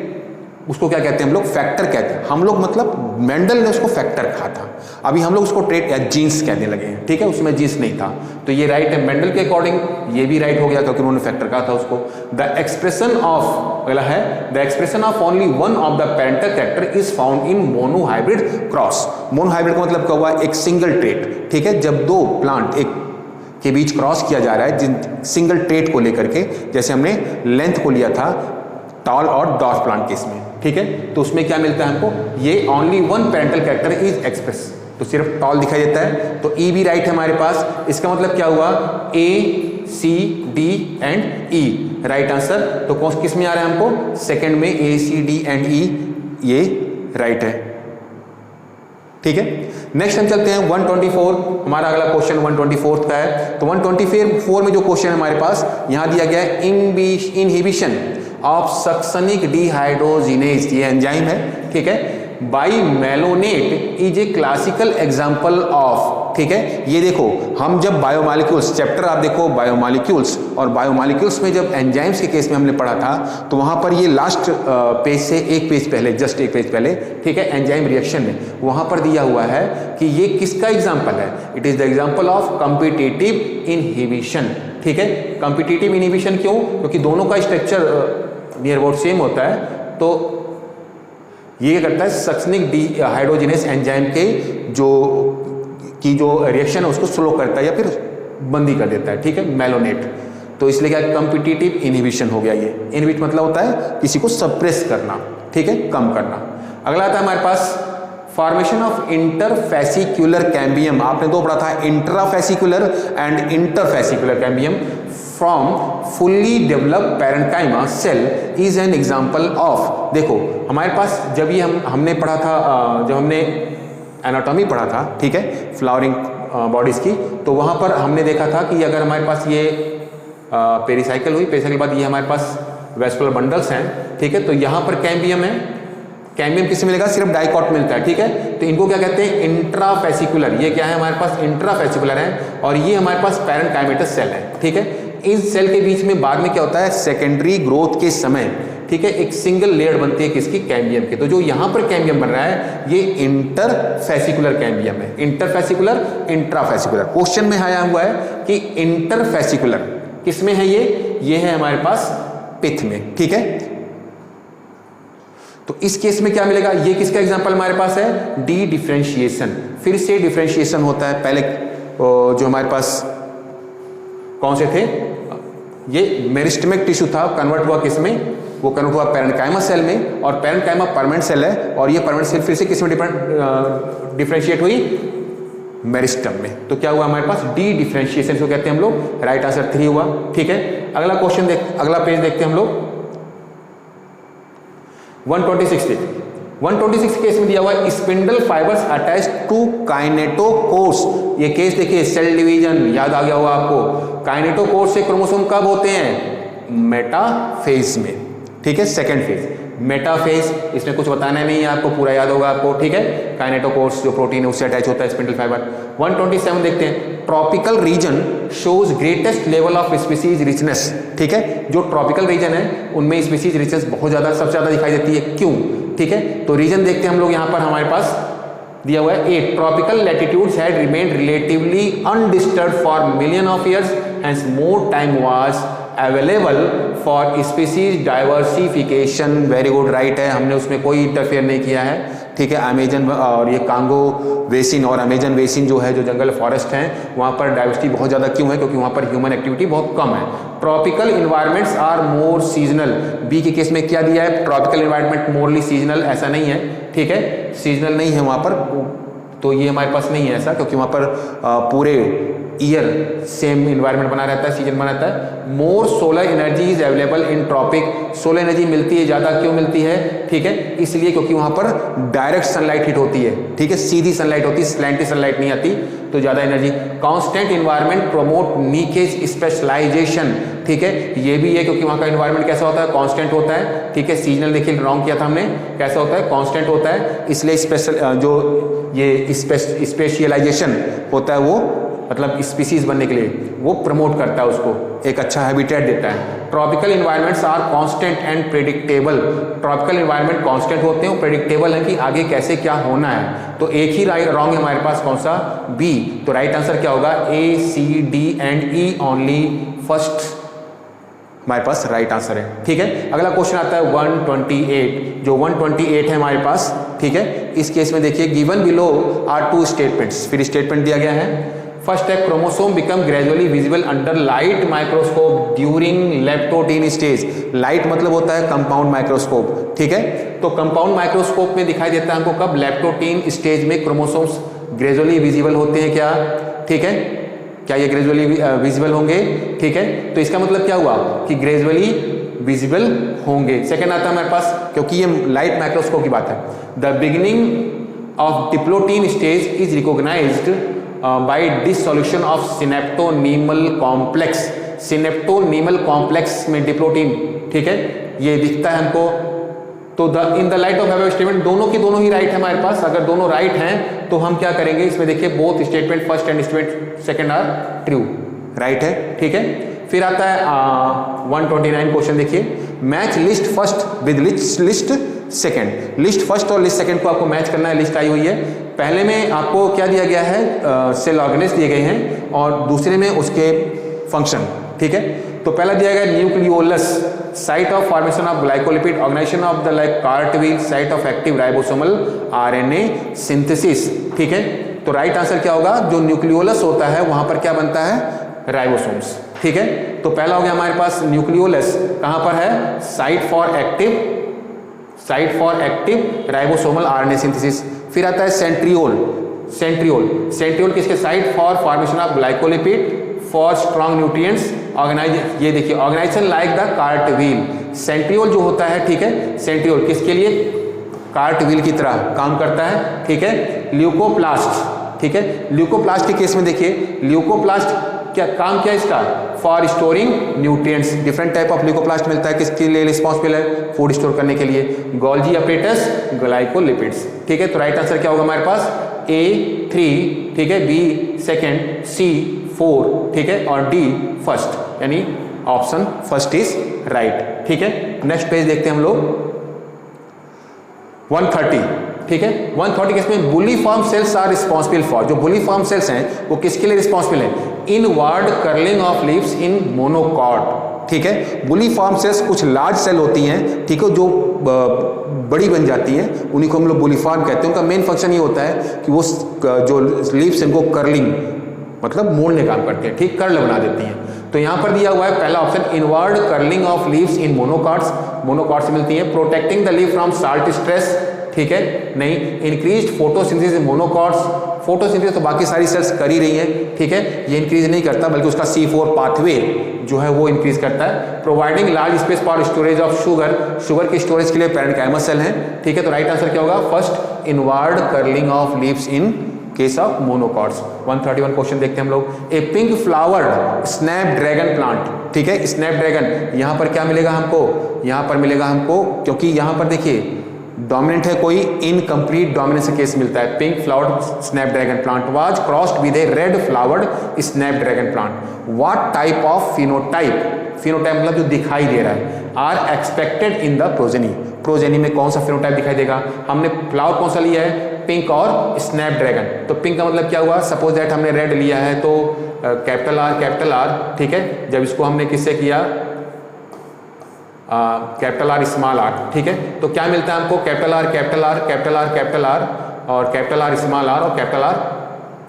उसको क्या कहते हैं हम लोग? फैक्टर कहते हैं। हम लोग मतलब मेंडल ने उसको फैक्टर कहा था, अभी हम लोग उसको ट्रेट या जीन्स कहने लगे हैं, ठीक है, उसमें जीन्स नहीं था। तो ये राइट है मेंडल के अकॉर्डिंग, ये भी राइट हो गया क्योंकि उन्होंने फैक्टर कहा था उसको। द एक्सप्रेशन ऑफ, अगला है the expression of only one of the parental character is found in monohybrid cross. Monohybrid का मतलब क्या हुआ? एक सिंगल ट्रेट, ठीक है, जब दो प्लांट एक के बीच क्रॉस किया जा रहा है जिन सिंगल ट्रेट को लेकर के, जैसे हमने लेंथ को लिया था टॉल और डॉर्फ प्लांट केस में, ठीक है, तो उसमें क्या मिलता है हमको? ये only one parental character is express, तो सिर्फ टॉल दिखाई देता है, तो ई भी राइट है हमारे पास। इसका मतलब क्या हुआ? A C D and E right answer. तो कौन किस में आ रहा है हमको? सेकंड में ए सी डी एंड ई, ये राइट है, ठीक है। नेक्स्ट हम चलते हैं 124, हमारा अगला क्वेश्चन 124 का है। तो 124 में जो क्वेश्चन है हमारे पास यहां दिया गया है इनहिबिशन ऑफ सक्सनिक डिहाइड्रोजिनेज, ये एंजाइम है, ठीक है, by malonate is a classical example of ठीक है। ये देखो हम जब बायोमॉलिक्यूल्स चैप्टर आप देखो बायोमॉलिक्यूल्स, और बायोमॉलिक्यूल्स में जब एंजाइम्स के केस में हमने पढ़ा था तो वहां पर ये लास्ट पेज से एक पेज पहले, जस्ट एक पेज पहले, ठीक है, एंजाइम रिएक्शन में वहां पर दिया हुआ है कि ये किसका एग्जाम्पल है, it is the example of competitive inhibition, ठीक है। कॉम्पिटिटिव इनहिबिशन क्यों? क्योंकि दोनों का स्ट्रक्चर नियर अबाउट सेम होता है, तो ये करता है सक्सनिक डिहाइड्रोजिनेस एंजाइम के जो रिएक्शन है उसको स्लो करता है या फिर बंद ही कर देता है, ठीक है, मेलोनेट। तो इसलिए क्या कॉम्पिटिटिव इनहिबिशन हो गया। ये इनहिबिट मतलब होता है किसी को सप्रेस करना, ठीक है, कम करना। अगला आता है हमारे पास फॉर्मेशन ऑफ इंटरफेसिकुलर कैम्बियम। आपने दो पढ़ा था, intrafascicular and interfascicular cambium from fully developed parenchyma cell is an example of. देखो हमारे पास जब ये हमने पढ़ा था, जब हमने एनाटॉमी पढ़ा था, ठीक है, फ्लावरिंग बॉडीज की, तो वहां पर हमने देखा था कि अगर हमारे पास ये पेरिसाइकिल हुई, पेरिसाइकिल के बाद ये हमारे पास वेस्कुलर बंडल्स हैं, ठीक है, तो यहाँ पर कैम्बियम है। कैम्बियम किससे मिलेगा? सिर्फ डाइकॉट मिलता है, ठीक है। तो इनको क्या कहते हैं? इंट्राफेसिकुलर। ये क्या है हमारे पास? इंट्राफेसिकुलर है, और ये हमारे पास पैरेन्काइमेटस सेल है, ठीक है। इस सेल के बीच में बाद में क्या होता है? सेकेंडरी ग्रोथ के समय, ठीक है, एक सिंगल लेयर बनती है किसकी? कैम्बियम की। तो जो यहां पर कैम्बियम बन रहा है ये इंटरफेसिकुलर कैम्बियम है। Interfascicular, intrafascicular. क्वेश्चन में आया हुआ है कि इंटरफेसिकुलर किसमें है? ये है हमारे पास पिथ में, ठीक है। तो इस केस में क्या मिलेगा? ये किसका एग्जांपल हमारे पास है? D differentiation. फिर से डिफरेंशिएशन होता है। पहले जो हमारे पास कौन से थे? ये मेरिस्टेमिक टिश्यू था, कन्वर्ट हुआ किसमें? वो कन्वर्ट हुआ पैरेन्काइमा सेल में, और पैरेन्काइमा परमानेंट सेल है, और ये परमानेंट सेल फिर से किसमें डिफरेंशिएट हुई? मेरिस्टम में। तो क्या हुआ हमारे पास? डी डिफरेंशिएशन को कहते हैं हम लोग। राइट आंसर 3 हुआ, ठीक है। अगला क्वेश्चन अगला पेज देखते हैं हम लोग। 126 केस में दिया हुआ है spindle fibres attach to kinetochores. ये केस देखिए, सेल डिवीजन याद आ गया होगा आपको। काइनेटोकोर्स से क्रोमोसोम कब होते हैं? मेटाफेज में, ठीक है, सेकेंड फेज मेटाफेज। इसमें कुछ बताना नहीं है आपको, पूरा याद होगा आपको, ठीक है। काइनेटोकोर्स जो प्रोटीन है उससे अटैच होता है स्पिंडल फाइबर। 127 देखते हैं। Tropical region shows greatest level of species richness, ठीक है। जो ट्रॉपिकल रीजन है उनमें स्पीसीज रिचनेस बहुत ज्यादा, सबसे ज्यादा दिखाई देती है। क्यों? ठीक है, तो रीजन देखते हैं हम लोग। यहां पर हमारे पास दिया हुआ है, a tropical latitudes had remained relatively undisturbed for million of years, hence more time was available for species diversification. Very good, right है, हमने उसमें कोई इंटरफेयर नहीं किया है, ठीक है। अमेजन और ये कांगो बेसिन और अमेजन बेसिन जो है, जो जंगल फॉरेस्ट हैं, वहाँ पर डाइवर्सिटी बहुत ज़्यादा क्यों है? क्योंकि वहाँ पर ह्यूमन एक्टिविटी बहुत कम है। Tropical environments are more seasonal. B के केस में क्या दिया है? ट्रॉपिकल इन्वायरमेंट मोरली सीजनल, ऐसा नहीं है, ठीक है, सीजनल नहीं है वहाँ पर, तो ये हमारे पास नहीं है ऐसा, क्योंकि वहाँ पर पूरे ईयर सेम इन्वायरमेंट बना रहता है, सीजन बना रहता है। More solar energy is available in tropic. Solar energy मिलती है ज़्यादा, क्यों मिलती है? ठीक है, इसलिए क्योंकि वहाँ पर डायरेक्ट सनलाइट हिट होती है, ठीक है, सीधी सनलाइट होती है, स्लैंटी सनलाइट नहीं आती, तो ज़्यादा energy. Constant environment promote niches specialisation, ठीक है, ये भी है क्योंकि वहाँ का इन्वायरमेंट कैसा होता है? कॉन्स्टेंट होता है, ठीक है। सीजनल देखिए रॉन्ग किया था हमने, कैसा होता है? कॉन्स्टेंट होता है, इसलिए स्पेशल जो ये स्पेशलाइजेशन होता है वो मतलब स्पीसीज बनने के लिए वो प्रमोट करता है, उसको एक अच्छा हैबिटेट देता है। Tropical environments are constant and predictable. Tropical environment constant होते हैं, प्रेडिक्टेबल है कि आगे कैसे क्या होना है। तो एक ही रॉन्ग है हमारे पास, कौन सा? बी। तो राइट आंसर क्या होगा? A, C, D and E only first हमारे पास राइट आंसर है, ठीक है। अगला क्वेश्चन आता है 128, जो 128 है हमारे पास, ठीक है। इस केस में देखिए, गिवन बिलो आर 2 स्टेटमेंट्स। फिर स्टेटमेंट दिया गया है। फर्स्ट है, chromosome become gradually visible under light microscope during leptotene stage. Light मतलब होता है कंपाउंड माइक्रोस्कोप, ठीक है। तो कंपाउंड माइक्रोस्कोप में दिखाई देता है हमको कब? लेप्टोटीन स्टेज में क्रोमोसोम्स ग्रेजुअली विजिबल होते हैं, क्या? ठीक है, क्या ये ग्रेजुअली विजिबल होंगे? ठीक है, तो इसका मतलब क्या हुआ कि ग्रेजुअली विजिबल होंगे। सेकेंड आता है हमारे पास, क्योंकि ये लाइट माइक्रोस्कोप की बात है। The beginning of diplotene stage is recognised by dissolution of synaptonemal complex. Synaptonemal complex में डिप्लोटीन, ठीक है, ये दिखता है हमको। तो in the light of above statement दोनों की दोनों ही राइट है हमारे पास। अगर दोनों राइट हैं तो हम क्या करेंगे, इसमें देखिए both statement first and statement second are true, right है, ठीक है। फिर आता है 129 क्वेश्चन, देखिए match list first with list second. List first और लिस्ट सेकंड को आपको मैच करना है। लिस्ट आई हुई है, पहले में आपको क्या दिया गया है, सेल ऑर्गेनेज दिए गए हैं और दूसरे में उसके फंक्शन, ठीक है। तो पहला दिया गया nucleolus, site of formation of glycolipid, organisation of the like cartwheel, site of active ribosomal RNA synthesis, ठीक है। तो राइट आंसर क्या होगा, जो न्यूक्लियोलस होता है वहां पर क्या बनता है, राइबोसोम्स, ठीक है। तो पहला हो गया हमारे पास न्यूक्लियोलस, कहां पर है, site for active ribosomal RNA synthesis. फिर आता है सेंट्रियोल किसके, site for formation of glycolipid for strong nutrients organise, ये देखिए organisation like the cartwheel. Centriole जो होता है, ठीक है, सेंट्रियोल किसके लिए, कार्टविल की तरह काम करता है, ठीक है। ल्यूकोप्लास्ट, ठीक है, ल्यूकोप्लास्ट के केस में देखिए ल्यूकोप्लास्ट क्या काम क्या इसका, for storing nutrients. Different type of leucoplast मिलता है, किसके लिए रिस्पॉन्सिबल है, फूड स्टोर करने के लिए। गोल्जी अपरेटस ग्लाइकोलिपिड्स, ठीक है। तो राइट आंसर क्या होगा हमारे पास, A3, ठीक है, B सेकेंड, C 4, ठीक है, और D फर्स्ट, यानी ऑप्शन फर्स्ट इज राइट, ठीक है। नेक्स्ट पेज देखते हैं हम लोग 130, ठीक है। 130 किसमें, bulliform cells are responsible for, जो बुलीफॉर्म सेल्स हैं वो किसके लिए रिस्पॉन्सिबल है, inward curling of leaves in monocot, ठीक है। बुलीफॉर्म सेल्स कुछ लार्ज सेल होती हैं, ठीक है, जो बड़ी बन जाती हैं, उन्हीं को हम लोग बुलीफॉर्म कहते हैं। उनका मेन फंक्शन ये होता है कि वो जो लीव्स इनको कर्लिंग मतलब मोड़ने काम करते हैं, ठीक, कर्ल बना देती हैं। तो यहाँ पर दिया हुआ है पहला option, inward curling of leaves in monocots, monocot से मिलती है। Protecting the leave from salt stress, ठीक है, नहीं। Increased photosynthesis in monocots, photosynthesis तो बाकी सारी सेल्स कर ही रही हैं, ठीक है, ये इंक्रीज नहीं करता बल्कि उसका C4 पाथवे जो है वो इंक्रीज करता है। Providing large space for storage of sugar की स्टोरेज के लिए पैरेन्काइमस सेल है, ठीक है। तो राइट आंसर क्या होगा, first inward curling of leaves in case of monocots. 131 question देखते हैं हम लोग, ए पिंक फ्लावर्ड स्नैपड्रैगन प्लांट, ठीक है, स्नैपड्रैगन यहाँ पर क्या मिलेगा हमको, यहाँ पर मिलेगा हमको, क्योंकि यहाँ पर देखिए डोमिनेंट है कोई, इनकम्प्लीट डोमिनेंस केस मिलता है। Pink flowered snapdragon plant was crossed with a red flowered snapdragon plant. What type of phenotype, phenotype मतलब जो दिखाई दे रहा है, are expected in the progeny, progeny में कौन सा फिनोटाइप दिखाई देगा। हमने फ्लावर कौन सा लिया है, पिंक और स्नैपड्रैगन, तो पिंक का मतलब क्या हुआ, सपोज दैट हमने रेड लिया है तो कैपिटल आर, ठीक है। जब इसको हमने किससे किया, कैपिटल आर स्मॉल आर, ठीक है, तो क्या मिलता है हमको, capital R capital R capital R capital R और कैपिटल आर स्मॉल आर और कैपिटल आर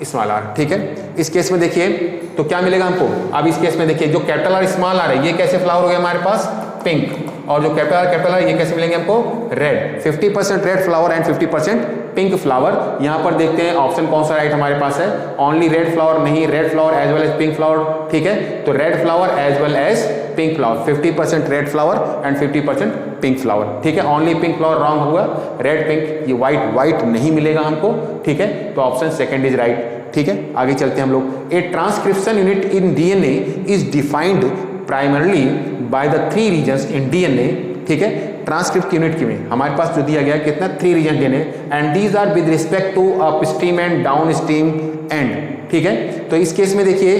स्मॉल आर, ठीक है। इस केस में देखिए तो क्या मिलेगा हमको, अब इस केस में देखिए जो कैपिटल आर स्मॉल आर है ये कैसे फ्लावर हो गया हमारे पास, पिंक, और जो कैपिटल आर ये कैसे मिलेंगे हमको, red. 50% red flower and 50% pink flower. यहाँ पर देखते हैं ऑप्शन कौन सा राइट हमारे पास है, ओनली रेड फ्लावर, नहीं, red flower as well as pink flower, ठीक है। तो red flower as well as pink flower, 50% red flower and 50% pink flower, ठीक है। ओनली पिंक फ्लावर रॉन्ग होगा, रेड पिंक ये व्हाइट नहीं मिलेगा हमको, ठीक है। तो ऑप्शन सेकंड इज राइट, ठीक है। आगे चलते हैं हम लोग, a transcription unit in DNA is defined primarily by the 3 regions in DNA, ठीक है। ट्रांसक्रिप्ट यूनिट की में हमारे पास जो दिया गया कितना, 3 region DNA, and these are with respect to upstream and downstream end, ठीक है। तो इस केस में देखिए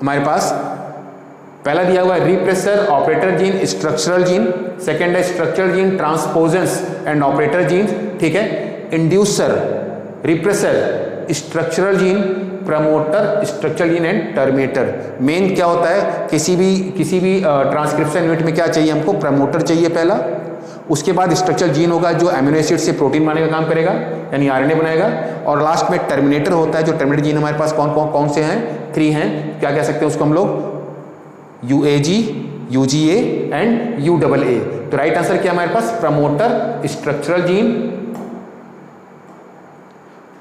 हमारे पास पहला दिया हुआ है repressor operator gene structural gene, second है structural gene transposons and operator gene, ठीक है। Inducer, repressor, structural gene, promoter, structural gene and terminator. Main क्या होता है, किसी भी ट्रांसक्रिप्शन यूनिट में क्या चाहिए हमको, प्रमोटर चाहिए पहला, उसके बाद स्ट्रक्चरल जीन होगा जो एमिनो एसिड से प्रोटीन बनाने का काम करेगा यानी आरएनए बनाएगा, और लास्ट में टर्मिनेटर होता है। जो टर्मिनेटर जीन हमारे पास कौन से हैं, 3 हैं, क्या कह सकते हैं उसको हम लोग, UAG, UGA एंड UAA। तो राइट आंसर क्या हमारे पास, promoter, structural gene,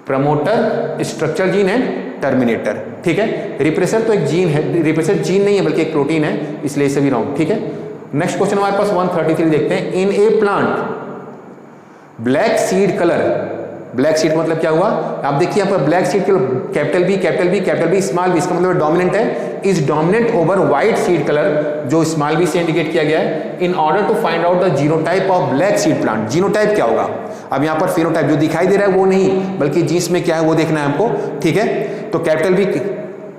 promoter, structural gene and terminator, ठीक है। रिप्रेसर तो एक जीन है, रिप्रेसर जीन नहीं है बल्कि एक प्रोटीन है, इसलिए सभी रॉन्ग, ठीक है। नेक्स्ट क्वेश्चन हमारे पास 133 देखते हैं, in a plant black seed colour black sheet मतलब क्या हुआ, आप देखिए यहाँ पर ब्लैक शीट के capital B capital B capital B small B, इसका मतलब डोमिनेंट है, is dominant over white seed colour जो स्मॉल बी से इंडिकेट किया गया है, in order to find out the genotype of black seed plant. Genotype क्या होगा, अब यहाँ पर फिनोटाइप जो दिखाई दे रहा है वो नहीं, बल्कि जीन्स में क्या है वो देखना है हमको, ठीक है। तो कैपिटल बी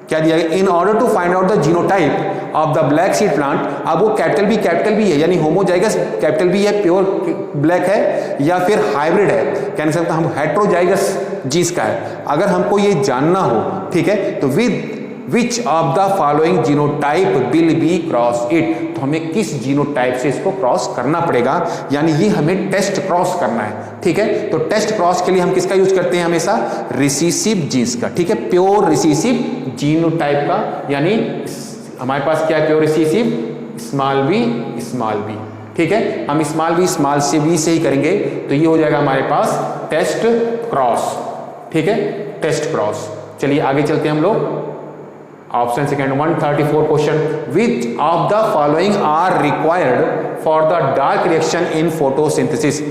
क्या दिया गया, in order to find out the genotype of the black seed plant. अब वो कैपिटल बी है यानी होमोजाइगस कैपिटल बी है, प्योर ब्लैक है या फिर हाइब्रिड है, कह सकते हम हेट्रोजाइगस जीन्स का है। अगर हमको ये जानना हो, ठीक है, तो with which of the following genotype will be cross it, तो हमें किस जीनोटाइप से इसको क्रॉस करना पड़ेगा, यानी ये हमें टेस्ट क्रॉस करना है, ठीक है। तो टेस्ट क्रॉस के लिए हम किसका यूज करते हैं हमेशा, रिसीसिव जीन्स का, ठीक है, प्योर रिसीसिव जीनोटाइप का, यानी हमारे पास क्या है, प्योर रिसीसिव स्मॉल बी, ठीक है। हम स्मॉल बी से ही करेंगे, तो ये हो जाएगा हमारे पास टेस्ट क्रॉस, ठीक है, टेस्ट क्रॉस। चलिए आगे चलते हैं हम लोग। Option second 134 question, which of the following are required for the dark reaction in photosynthesis.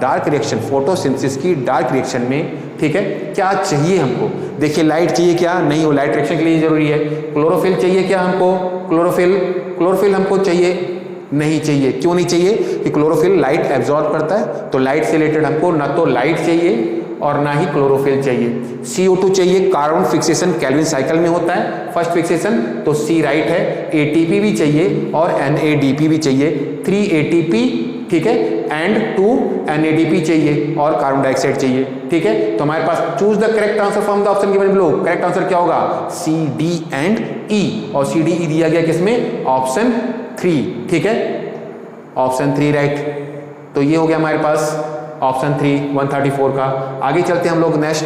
Dark reaction, photosynthesis की डार्क रिएक्शन में, ठीक है, क्या चाहिए हमको, देखिए लाइट चाहिए क्या, नहीं वो लाइट रिएक्शन के लिए जरूरी है। क्लोरोफिल चाहिए क्या हमको, क्लोरोफिल हमको चाहिए, नहीं चाहिए। क्यों नहीं चाहिए, कि क्लोरोफिल लाइट एब्जॉर्ब करता है, तो लाइट से रिलेटेड हमको ना तो लाइट चाहिए और ना ही क्लोरोफिल चाहिए। CO2 चाहिए, कार्बन फिक्सेशन केल्विन साइकिल में होता है फर्स्ट फिक्सेशन, तो C राइट है। ATP भी चाहिए और NADP भी चाहिए, 3 ATP, ठीक है, एंड 2 NADP चाहिए और कार्बन डाइऑक्साइड चाहिए, ठीक है। तो हमारे पास choose the correct answer from the option given below. Correct answer क्या होगा, C, D एंड E, और C, D, E दिया गया किसमें, ऑप्शन 3, ठीक है, ऑप्शन 3 राइट। तो ये हो गया हमारे पास ऑप्शन 3 134 का। आगे चलते हैं हम लोग नेक्स्ट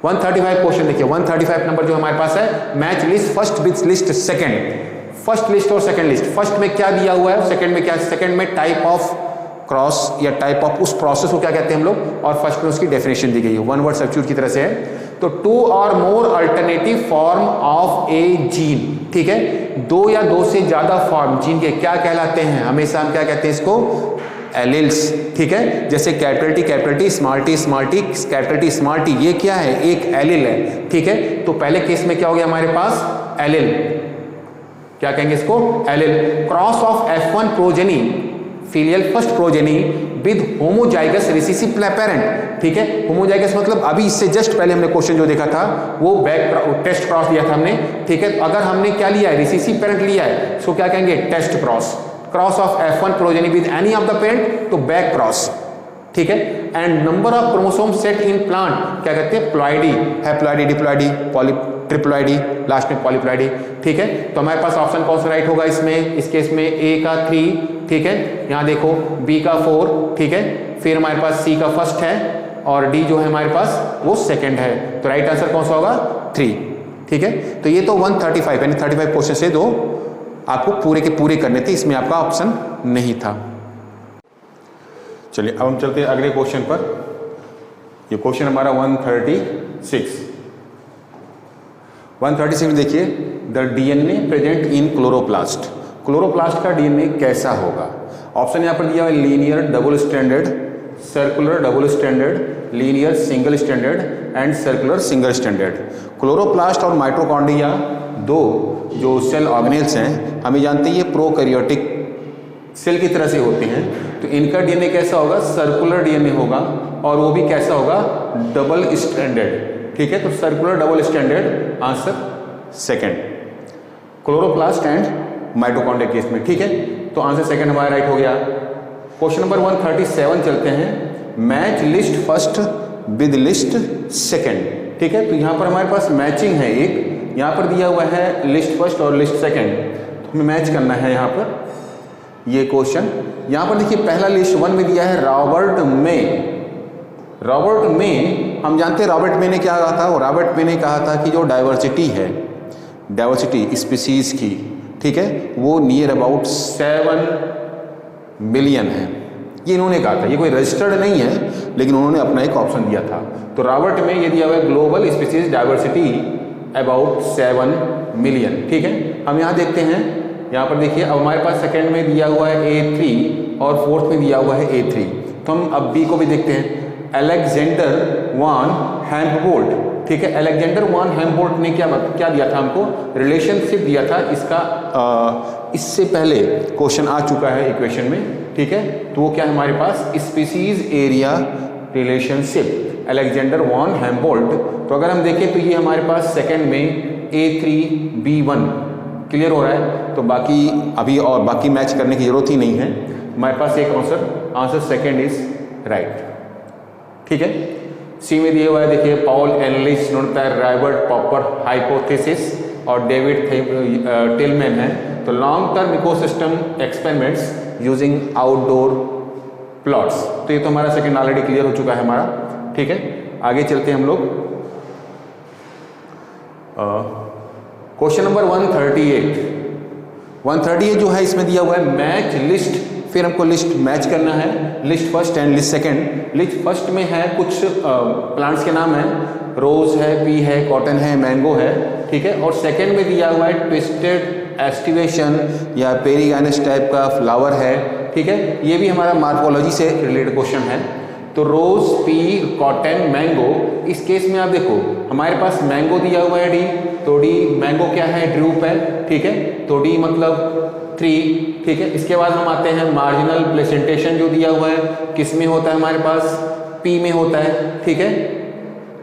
135 क्वेश्चन देखिए। 135 नंबर जो हमारे पास है, match list first with list second. First list और सेकंड लिस्ट, फर्स्ट में क्या दिया हुआ है, सेकंड में क्या, सेकंड में टाइप ऑफ क्रॉस या टाइप ऑफ उस प्रोसेस को क्या कहते हैं हम लोग, और फर्स्ट में उसकी डेफिनेशन दी गई है, वन वर्ड सब्स्टिट्यूट की तरह से है। तो 2 और more alternative form of a gene, ठीक है, 2 या 2 से ज्यादा फॉर्म जीन के क्या कहलाते हैं, हमेशा हम क्या कहते हैं इसको, एलिल्स, ठीक है। जैसे capital T small T capital T small T, ये क्या है, एक एलिल है, ठीक है। तो पहले केस में क्या हो गया हमारे पास, एलिल, क्या कहेंगे इसको, allele. Cross of F1 progeny, filial first progeny with homozygous recessive parent, ठीक है। होमोजाइगस मतलब अभी इससे जस्ट पहले हमने क्वेश्चन जो देखा था वो टेस्ट क्रॉस दिया था हमने, ठीक है। अगर हमने क्या लिया है, रिसेसिव पेरेंट लिया है, सो क्या कहेंगे, test cross. Cross of F1 progeny with any of the parent, तो बैक क्रॉस, ठीक है। And number of chromosome set in plant, क्या कहते हैं, ploidy, haploidy, diploidy, triploidy, last में पॉलीप्लॉइडी, ठीक है। तो हमारे पास ऑप्शन कौन सा राइट होगा इसमें, इस केस में A का 3, ठीक है, यहाँ देखो B का 4, ठीक है, फिर हमारे पास C का फर्स्ट है और D जो है हमारे पास वो सेकंड है, तो राइट आंसर कौन सा होगा, 3, ठीक है। तो ये तो 135 यानी 35 क्वेश्चन से 2 आपको पूरे के पूरे करने थे, इसमें आपका ऑप्शन नहीं था। चलिए अब हम चलते हैं अगले क्वेश्चन पर। ये क्वेश्चन हमारा 136 में देखिए, the DNA present in chloroplast. Chloroplast का DNA कैसा होगा, ऑप्शन यहाँ पर दिया हुआ है, linear double standard, circular double standard, linear single standard and circular single standard. Chloroplast और माइटोकॉन्ड्रिया 2 जो सेल ऑर्गेनेल्स हैं, हमें जानते हैं ये प्रोकैरियोटिक सेल की तरह से होते हैं, तो इनका DNA कैसा होगा, सर्कुलर DNA होगा, और वो भी कैसा होगा, डबल स्टैंडर्ड, ठीक है। तो circular double standard answer second, chloroplast and mitochondria case में, ठीक है। तो आंसर सेकंड हमारा राइट हो गया। क्वेश्चन नंबर 137 चलते हैं, match list first with list second, ठीक है। तो यहाँ पर हमारे पास मैचिंग है, एक यहाँ पर दिया हुआ है लिस्ट फर्स्ट और लिस्ट सेकंड, तो हमें मैच करना है यहाँ पर ये क्वेश्चन। यहाँ पर देखिए पहला लिस्ट 1 में दिया है रॉबर्ट मे। रॉबर्ट मे, हम जानते हैं रॉबर्ट मे ने क्या कहा था, रॉबर्ट मे ने कहा था कि जो डाइवर्सिटी है, डाइवर्सिटी स्पीसीज की, ठीक है, वो नियर अबाउट 7 बिलियन है, ये इन्होंने कहा था। ये कोई रजिस्टर्ड नहीं है, लेकिन उन्होंने अपना एक ऑप्शन दिया था। तो रॉबर्ट में ये दिया हुआ है global species diversity about 7 million, ठीक है। हम यहाँ देखते हैं, यहाँ पर देखिए अब हमारे पास सेकंड में दिया हुआ है A3 और फोर्थ में दिया हुआ है A3, तो हम अब B को भी देखते हैं। अलेक्जेंडर वॉन हैम्बोल्ट, ठीक है। अलेक्जेंडर वॉन हैम्बोल्ट ने क्या दिया था हमको, रिलेशनशिप दिया था इसका, इससे पहले क्वेश्चन आ चुका है इक्वेशन में, ठीक है। तो वो क्या है हमारे पास, species area relationship, Alexander von Humboldt. तो अगर हम देखें तो ये हमारे पास सेकंड में A3B1 क्लियर हो रहा है, तो बाकी अभी और बाकी मैच करने की जरूरत ही नहीं है, हमारे पास एक आंसर सेकंड इज राइट, ठीक है। सी में दिया हुआ है, देखिए पॉल एनलिच, नोनपर, रॉबर्ट पॉपर हाइपोथेसिस और डेविड टिलमैन है। तो long term ecosystem experiments using outdoor plots, तो ये तो हमारा सेकंड ऑलरेडी क्लियर हो चुका है हमारा, ठीक है। आगे चलते हैं हम लोग, क्वेश्चन नंबर 138 जो है इसमें दिया हुआ है मैच लिस्ट, फिर हमको लिस्ट मैच करना है, list first and list second. List first में है कुछ प्लांट्स के नाम है, रोज है, पी है, कॉटन है, मैंगो है, ठीक है। और सेकंड में दिया हुआ है ट्विस्टेड एस्टिवेशन या पेरीगाइनस टाइप का फ्लावर है, ठीक है। ये भी हमारा मार्फोलॉजी से रिलेटेड क्वेश्चन है। तो रोज, पी, कॉटन, मैंगो, इस केस में आप देखो हमारे पास मैंगो दिया हुआ है डी, तो डी मैंगो क्या है, ड्रूप है, ठीक है। तो डी मतलब 3, ठीक है। इसके बाद हम आते हैं मार्जिनल प्लेसेंटेशन जो दिया हुआ है, किस में होता है हमारे पास, पी में होता है, ठीक है।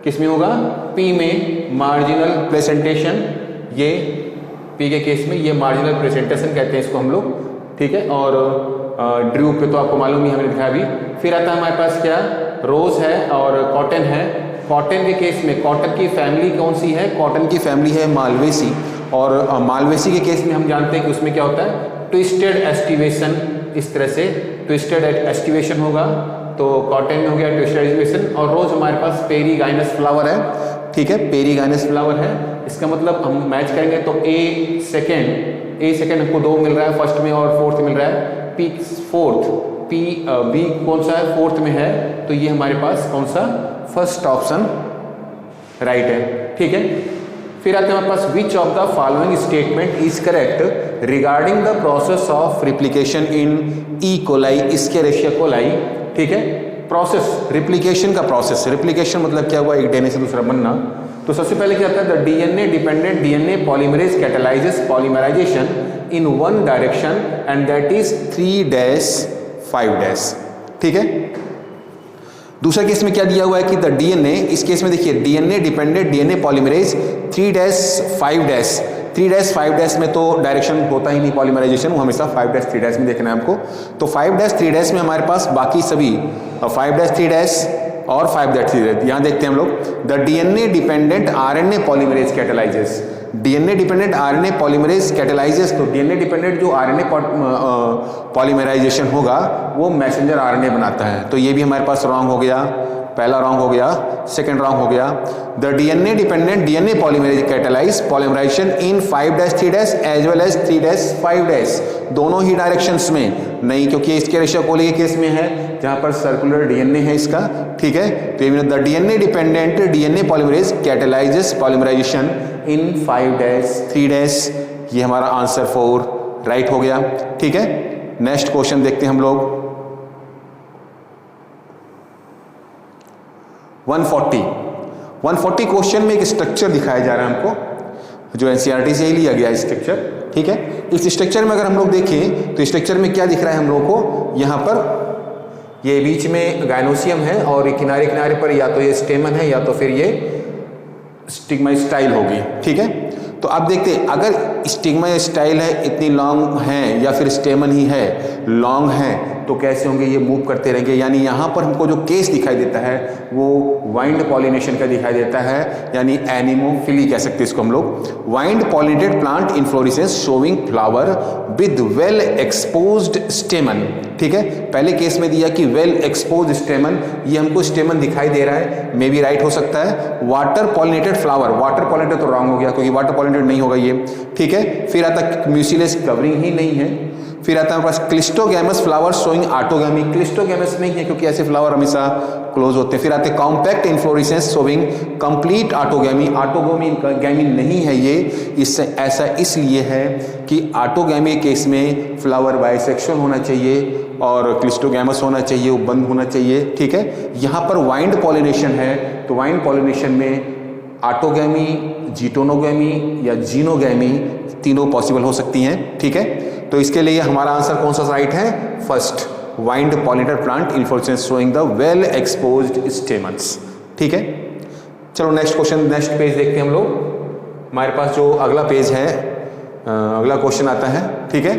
किस में होगा, पी में मार्जिनल प्लेसेंटेशन, ये पी के केस में ये मार्जिनल प्रेजेंटेशन कहते हैं इसको हम लोग, ठीक है। और ड्रूप पे तो आपको मालूम ही, हमने दिखाया भी। फिर आता है हमारे पास क्या, रोज है और कॉटन है। कॉटन के केस में कॉटन की फैमिली कौन सी है, कॉटन की फैमिली है मालवेसी, और मालवेसी के केस में हम जानते हैं कि उसमें क्या होता है, ट्विस्टेड एस्टिवेशन, इस तरह से ट्विस्टेड एस्टिवेशन होगा, तो कॉटन में हो गया ट्विस्टेड एस्टिवेशन। और रोज हमारे पास पेरीगाइनस फ्लावर है, ठीक है, पेरीगाइनस फ्लावर है। इसका मतलब हम मैच करेंगे तो ए सेकेंड हमको 2 मिल रहा है फर्स्ट में और फोर्थ मिल रहा है, पी फोर्थ, बी कौन सा है, फोर्थ में है, तो ये हमारे पास कौन सा, फर्स्ट ऑप्शन राइट है, ठीक है। फिर आते हैं हमारे पास which of the following statement is correct regarding the process of replication in E coli, Escherichia coli, ठीक है। प्रोसेस, रिप्लिकेशन का प्रोसेस, रिप्लिकेशन मतलब क्या हुआ, एक डीएनए से दूसरा बनना। तो सबसे पहले क्या होता है, the DNA dependent DNA polymerase catalyses polymerisation in one direction and that is 3-5, ठीक है। दूसरा केस में क्या दिया हुआ है कि द डीएनए, इस केस में देखिए डीएनए डिपेंडेंट डीएनए पॉलीमरेज 3-5, 3-5 में तो डायरेक्शन होता ही नहीं पॉलीमराइजेशन, वो हमेशा 5-3 में देखना है हमको। तो 5-3 में हमारे पास बाकी सभी 5-3 और 5-3, यहाँ देखते हैं हम लोग, the DNA dependent RNA polymerase कैटलाइजेस, DNA dependent RNA polymerase कैटलाइजेस, तो डीएनए डिपेंडेंट जो आरएनए पॉलीमराइजेशन होगा वो मैसेंजर आरएनए बनाता है, तो ये भी हमारे पास रॉन्ग हो गया, पहला रॉन्ग हो गया, सेकंड रॉन्ग हो गया। The DNA dependent DNA polymerase catalyse polymerisation in 5-3 as well as 3-5, दोनों ही डायरेक्शंस में नहीं, क्योंकि इसके रेशियो कोली के केस में है जहां पर सर्कुलर डीएनए है इसका, ठीक है। तो the DNA dependent DNA polymerase catalyses polymerisation in 5-3, ये हमारा आंसर 4 राइट हो गया, ठीक है। नेक्स्ट क्वेश्चन देखते हैं हम लोग, 140 क्वेश्चन में एक स्ट्रक्चर दिखाया जा रहा है हमको, जो एनसीईआरटी से ही लिया गया स्ट्रक्चर, ठीक है। इस स्ट्रक्चर में अगर हम लोग देखें तो स्ट्रक्चर में क्या दिख रहा है हम लोगों को, यहाँ पर ये बीच में गायनोसियम है और किनारे किनारे पर या तो ये स्टेमन है या तो फिर ये स्टिग्मा स्टाइल होगी, ठीक है। तो आप देखते हैं अगर स्टिग्मा स्टाइल है, इतनी लॉन्ग है, या फिर स्टेमन ही है लॉन्ग है, तो कैसे होंगे, ये मूव करते रहेंगे। यानी यहाँ पर हमको जो केस दिखाई देता है वो वाइंड पॉलिनेशन का दिखाई देता है, यानी एनिमोफिली कह सकते हैं इसको हम लोग। Wind pollinated plant inflorescence showing flower with well exposed स्टेमन, ठीक है। पहले केस में दिया कि वेल एक्सपोज्ड स्टेमन, ये हमको स्टेमन दिखाई दे रहा है, मे बी राइट हो सकता है। Water pollinated flower, water pollinated तो रॉन्ग हो गया क्योंकि वाटर पॉलिनेटेड नहीं होगा ये, ठीक है। फिर आता म्यूसिलेस कवरिंग ही नहीं है। फिर आता है हमारे पास cleistogamous flower showing autogamy, cleistogamous नहीं है क्योंकि ऐसे फ्लावर हमेशा क्लोज होते हैं। फिर आते हैं compact inflorescence showing complete autogamy. Autogamy नहीं है ये, इससे ऐसा इसलिए है कि ऑटोगैमी केस में फ्लावर बाइसेक्शुअल होना चाहिए और क्लिस्टोगैमस होना चाहिए, वो बंद होना चाहिए, ठीक है। यहाँ पर वाइंड पॉलिनेशन है, तो वाइंड पॉलिनेशन में ऑटोगैमी, जीटोनोगैमी या जीनोगैमी तीनों पॉसिबल हो सकती हैं, ठीक है। तो इसके लिए हमारा आंसर कौन सा राइट है? First, wind pollinated plant inflorescence showing the well exposed stamens, ठीक है। चलो नेक्स्ट क्वेश्चन, नेक्स्ट पेज देखते हैं हम लोग। हमारे पास जो अगला पेज है, अगला क्वेश्चन आता है, ठीक है।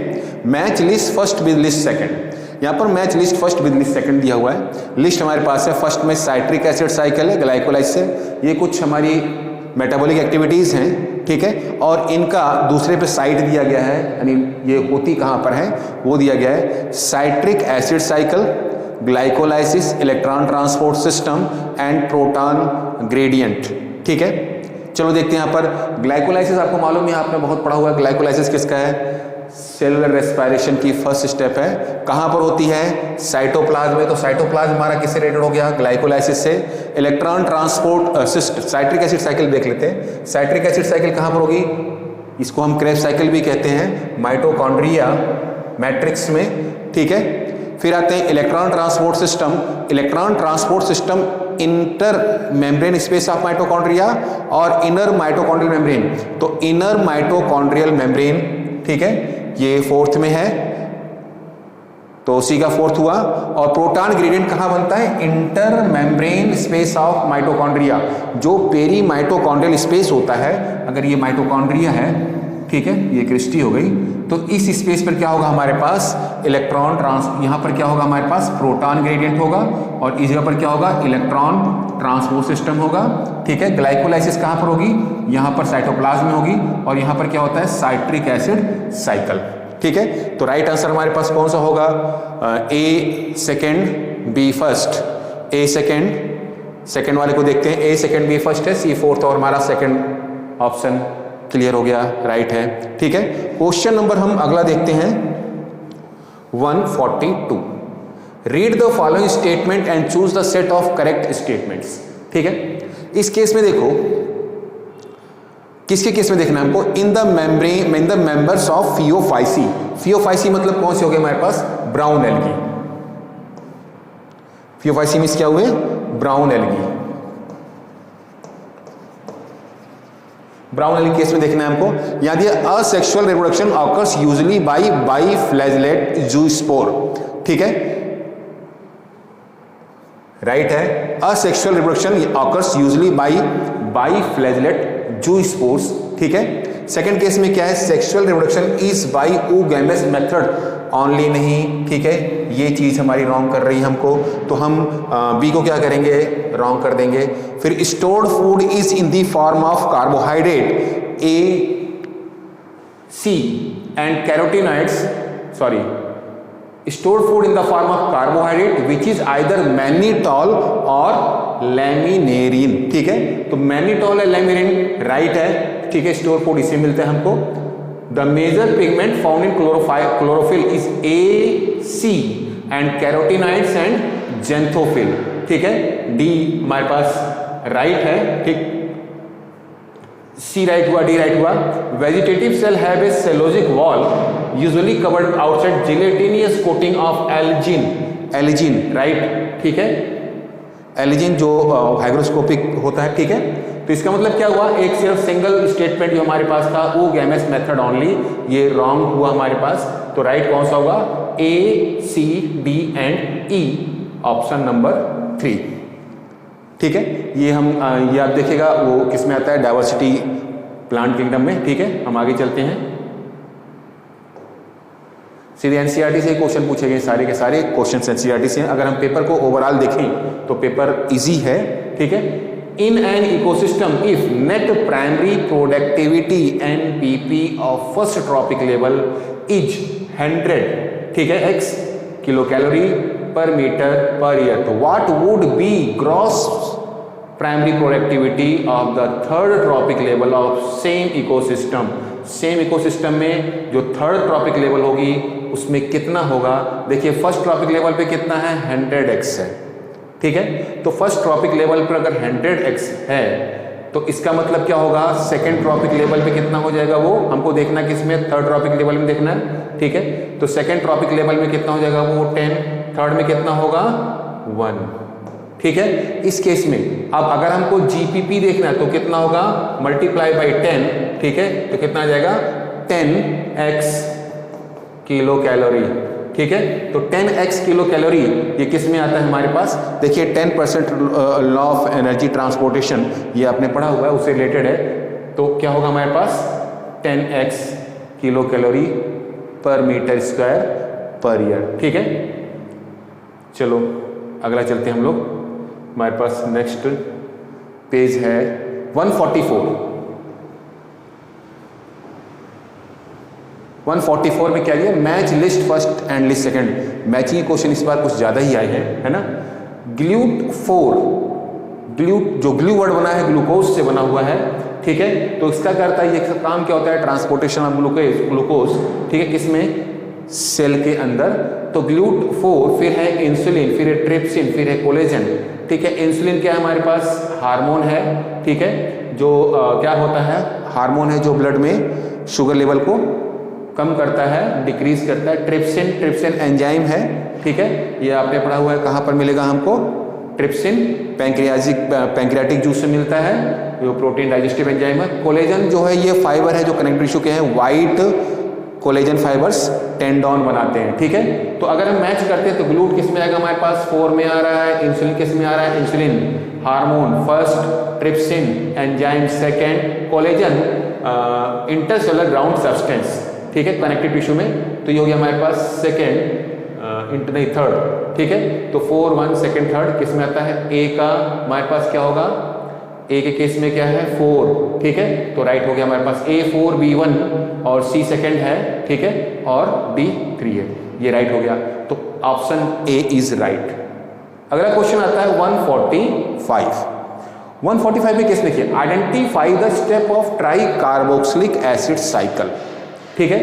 Match list first with list second. यहाँ पर match list first with list second दिया हुआ है। लिस्ट हमारे पास है, फर्स्ट में साइट्रिक एसिड साइकिल है, ग्लाइकोलाइसिस है, ये कुछ हमारी मेटाबॉलिक एक्टिविटीज़ हैं, ठीक है। और इनका दूसरे पे साइट दिया गया है, यानी ये होती कहाँ पर है वो दिया गया है, citric acid cycle, glycolysis, electron transport system and proton gradient, ठीक है। चलो देखते हैं यहाँ पर ग्लाइकोलाइसिस। आपको मालूम है, आपने बहुत पढ़ा हुआ है, ग्लाइकोलाइसिस किसका है? सेलुलर रेस्पिरेशन की फर्स्ट स्टेप है। कहाँ पर होती है? साइटोप्लाज्म में। तो साइटोप्लाज्म हमारा किससे रिलेटेड हो गया? ग्लाइकोलाइसिस से। Electron transport citric acid cycle देख लेते हैं। साइट्रिक एसिड साइकिल कहाँ पर होगी? इसको हम क्रेब्स साइकिल भी कहते हैं, माइटोकॉन्ड्रिया मैट्रिक्स में, ठीक है। फिर आते हैं electron transport system. Electron transport system inter membrane space of mitochondria और इनर माइटोकॉन्ड्रियल मेम्ब्रेन। तो इनर माइटोकॉन्ड्रियल मेम्ब्रेन, ठीक है, ये फोर्थ में है, तो सी का फोर्थ हुआ। और प्रोटॉन ग्रेडियंट कहां बनता है? Inter membrane space of mitochondria, जो पेरी माइटोकॉन्ड्रियल स्पेस होता है। अगर ये माइटोकॉन्ड्रिया है, ठीक है, ये क्रिस्टी हो गई, तो इस स्पेस पर क्या होगा हमारे पास? इलेक्ट्रॉन यहाँ पर क्या होगा हमारे पास? प्रोटॉन ग्रेडियंट होगा, और इस जगह पर क्या होगा? इलेक्ट्रॉन ट्रांसपोर्ट सिस्टम होगा, ठीक है। ग्लाइकोलाइसिस कहाँ पर होगी? यहाँ पर साइटोप्लाज्म में होगी, और यहाँ पर क्या होता है? साइट्रिक एसिड साइकिल, ठीक है। तो राइट आंसर हमारे पास कौन सा होगा? ए सेकेंड, बी फर्स्ट। ए सेकेंड वाले को देखते हैं, ए सेकेंड बी फर्स्ट है, सी फोर्थ, और हमारा सेकेंड ऑप्शन क्लियर हो गया, राइट है, ठीक है। क्वेश्चन नंबर हम अगला देखते हैं 142। Read the following statement and choose the set of correct statements, ठीक है। इस केस में देखो, किसके केस में देखना है हमको? In the membrane, in the members of Phaeophyceae. Phaeophyceae मतलब कौन सी हो गई हमारे पास? Brown algae. फियोफाइसी मींस क्या हुए? Brown algae. Brown algae case में देखना है हमको। यहां दिया asexual reproduction occurs usually by biflagellate zoospore, ठीक है, राइट है। Asexual reproduction occurs usually by biflagellate zoospores, ठीक है। सेकंड केस में क्या है? Sexual reproduction is by oogamous method only नहीं, ठीक है, ये चीज हमारी रॉन्ग कर रही है हमको, तो हम बी को क्या करेंगे? रॉन्ग कर देंगे। फिर stored food is in the form of carbohydrate A C and carotenoids, sorry, stored food in the form of carbohydrate which is either mannitol और लैमिनेरिन, ठीक है। तो मैनिटॉल या लैमिनेरिन राइट है, ठीक है, स्टोर फूड इसे मिलता है हमको। The major pigment found in chlorophyll is A C and carotenoids and xanthophyll, ठीक है। डी हमारे पास राइट है, ठीक, सी राइट हुआ, डी राइट हुआ। Vegetative cell have a cellulosic wall usually covered outside gelatinous coating of algin, algin right, ठीक है, एल्जिन जो हाइग्रोस्कोपिक होता है, ठीक है। तो इसका मतलब क्या हुआ? एक सिर्फ सिंगल स्टेटमेंट जो हमारे पास था oogamous मेथड ओनली, ये रॉन्ग हुआ हमारे पास। तो राइट कौन सा होगा? A C D and E, option number 3, ठीक है। ये हम ये आप देखिएगा वो किस में आता है? डाइवर्सिटी प्लांट किंगडम में, ठीक है। हम आगे चलते हैं, सीधे एनसीईआरटी से क्वेश्चन पूछे गए, सारे के सारे क्वेश्चन एनसीईआरटी से। अगर हम पेपर को ओवरऑल देखें तो पेपर इजी है, ठीक है। In an ecosystem if net primary productivity NPP of first trophic level is 100, ठीक है, x किलो कैलोरी पर मीटर पर ईयर, तो what would be gross primary productivity of the third trophic level of same ecosystem? Same ecosystem में जो third trophic level होगी उसमें कितना होगा? देखिए फर्स्ट ट्रॉपिक लेवल पे कितना है? 100x है, ठीक है। तो फर्स्ट ट्रॉपिक लेवल पर अगर 100x है तो इसका मतलब क्या होगा, सेकेंड ट्रॉपिक लेवल पे कितना हो जाएगा, वो हमको देखना कि इसमें थर्ड ट्रॉपिक लेवल में देखना है, ठीक है। तो सेकेंड ट्रॉपिक लेवल में कितना हो जाएगा, वो 10, थर्ड में कितना होगा 1, ठीक है। इस केस में अब अगर हमको जीपीपी देखना है तो कितना होगा, मल्टीप्लाई बाई 10, ठीक है। तो कितना आ जाएगा 10x किलो कैलोरी, ठीक है। तो 10x किलो कैलोरी ये किस में आता है हमारे पास, देखिए 10% लॉ ऑफ एनर्जी ट्रांसपोर्टेशन ये आपने पढ़ा हुआ है, उससे रिलेटेड है। तो क्या होगा हमारे पास 10x किलो कैलोरी पर मीटर स्क्वायर पर ईयर, ठीक है। चलो अगला चलते हैं हम लोग, हमारे पास नेक्स्ट पेज है 144 में क्या लिया, match list first and list second. Matching question इस बार कुछ ज़्यादा ही आए हैं, है ना। GLUT4, ग्लूट जो ग्लू वर्ड बना है ग्लूकोज से बना हुआ है, ठीक है। तो इसका करता है, ये काम क्या होता है, ट्रांसपोर्टेशन ऑफ ग्लूकोज, ठीक है, किसमें, सेल के अंदर। तो GLUT4 फिर है इंसुलिन, फिर है ट्रिप्सिन, फिर है कोलेजन, ठीक है। इंसुलिन क्या है हमारे पास, हार्मोन है, ठीक है, जो क्या होता है, हार्मोन है जो ब्लड में शुगर लेवल को कम करता है, डिक्रीज करता है। ट्रिप्सिन एंजाइम है, ठीक है, ये आपने पढ़ा हुआ है, कहाँ पर मिलेगा हमको, ट्रिप्सिन पैंक्रियाटिक जूस से मिलता है, जो प्रोटीन डाइजेस्टिव एंजाइम है। कोलेजन जो है ये फाइबर है जो कनेक्टिव टिश्यू के हैं, वाइट कोलेजन फाइबर्स टेंडॉन बनाते हैं, ठीक है। तो अगर हम मैच करते हैं तो ग्लूट किस में आएगा हमारे पास, 4 में आ रहा है, इंसुलिन किस में आ रहा है, insulin hormone first, trypsin enzyme second, collagen intercellular ground substance, ठीक है, कनेक्टिव टिश्यू में। तो ये हो गया हमारे पास सेकेंड, नहीं थर्ड, ठीक है। तो 4, 1 सेकेंड थर्ड किस में आता है, ए का हमारे पास क्या होगा, ए के केस में क्या है 4, ठीक है। तो राइट हो गया हमारे पास A 4 B 1 और C सेकेंड है, ठीक है, और D 3 है, ये राइट हो गया। तो ऑप्शन ए इज राइट। अगला क्वेश्चन आता है 145 में किस लिखिए, identify the step of try carboxylic acid cycle, ठीक है।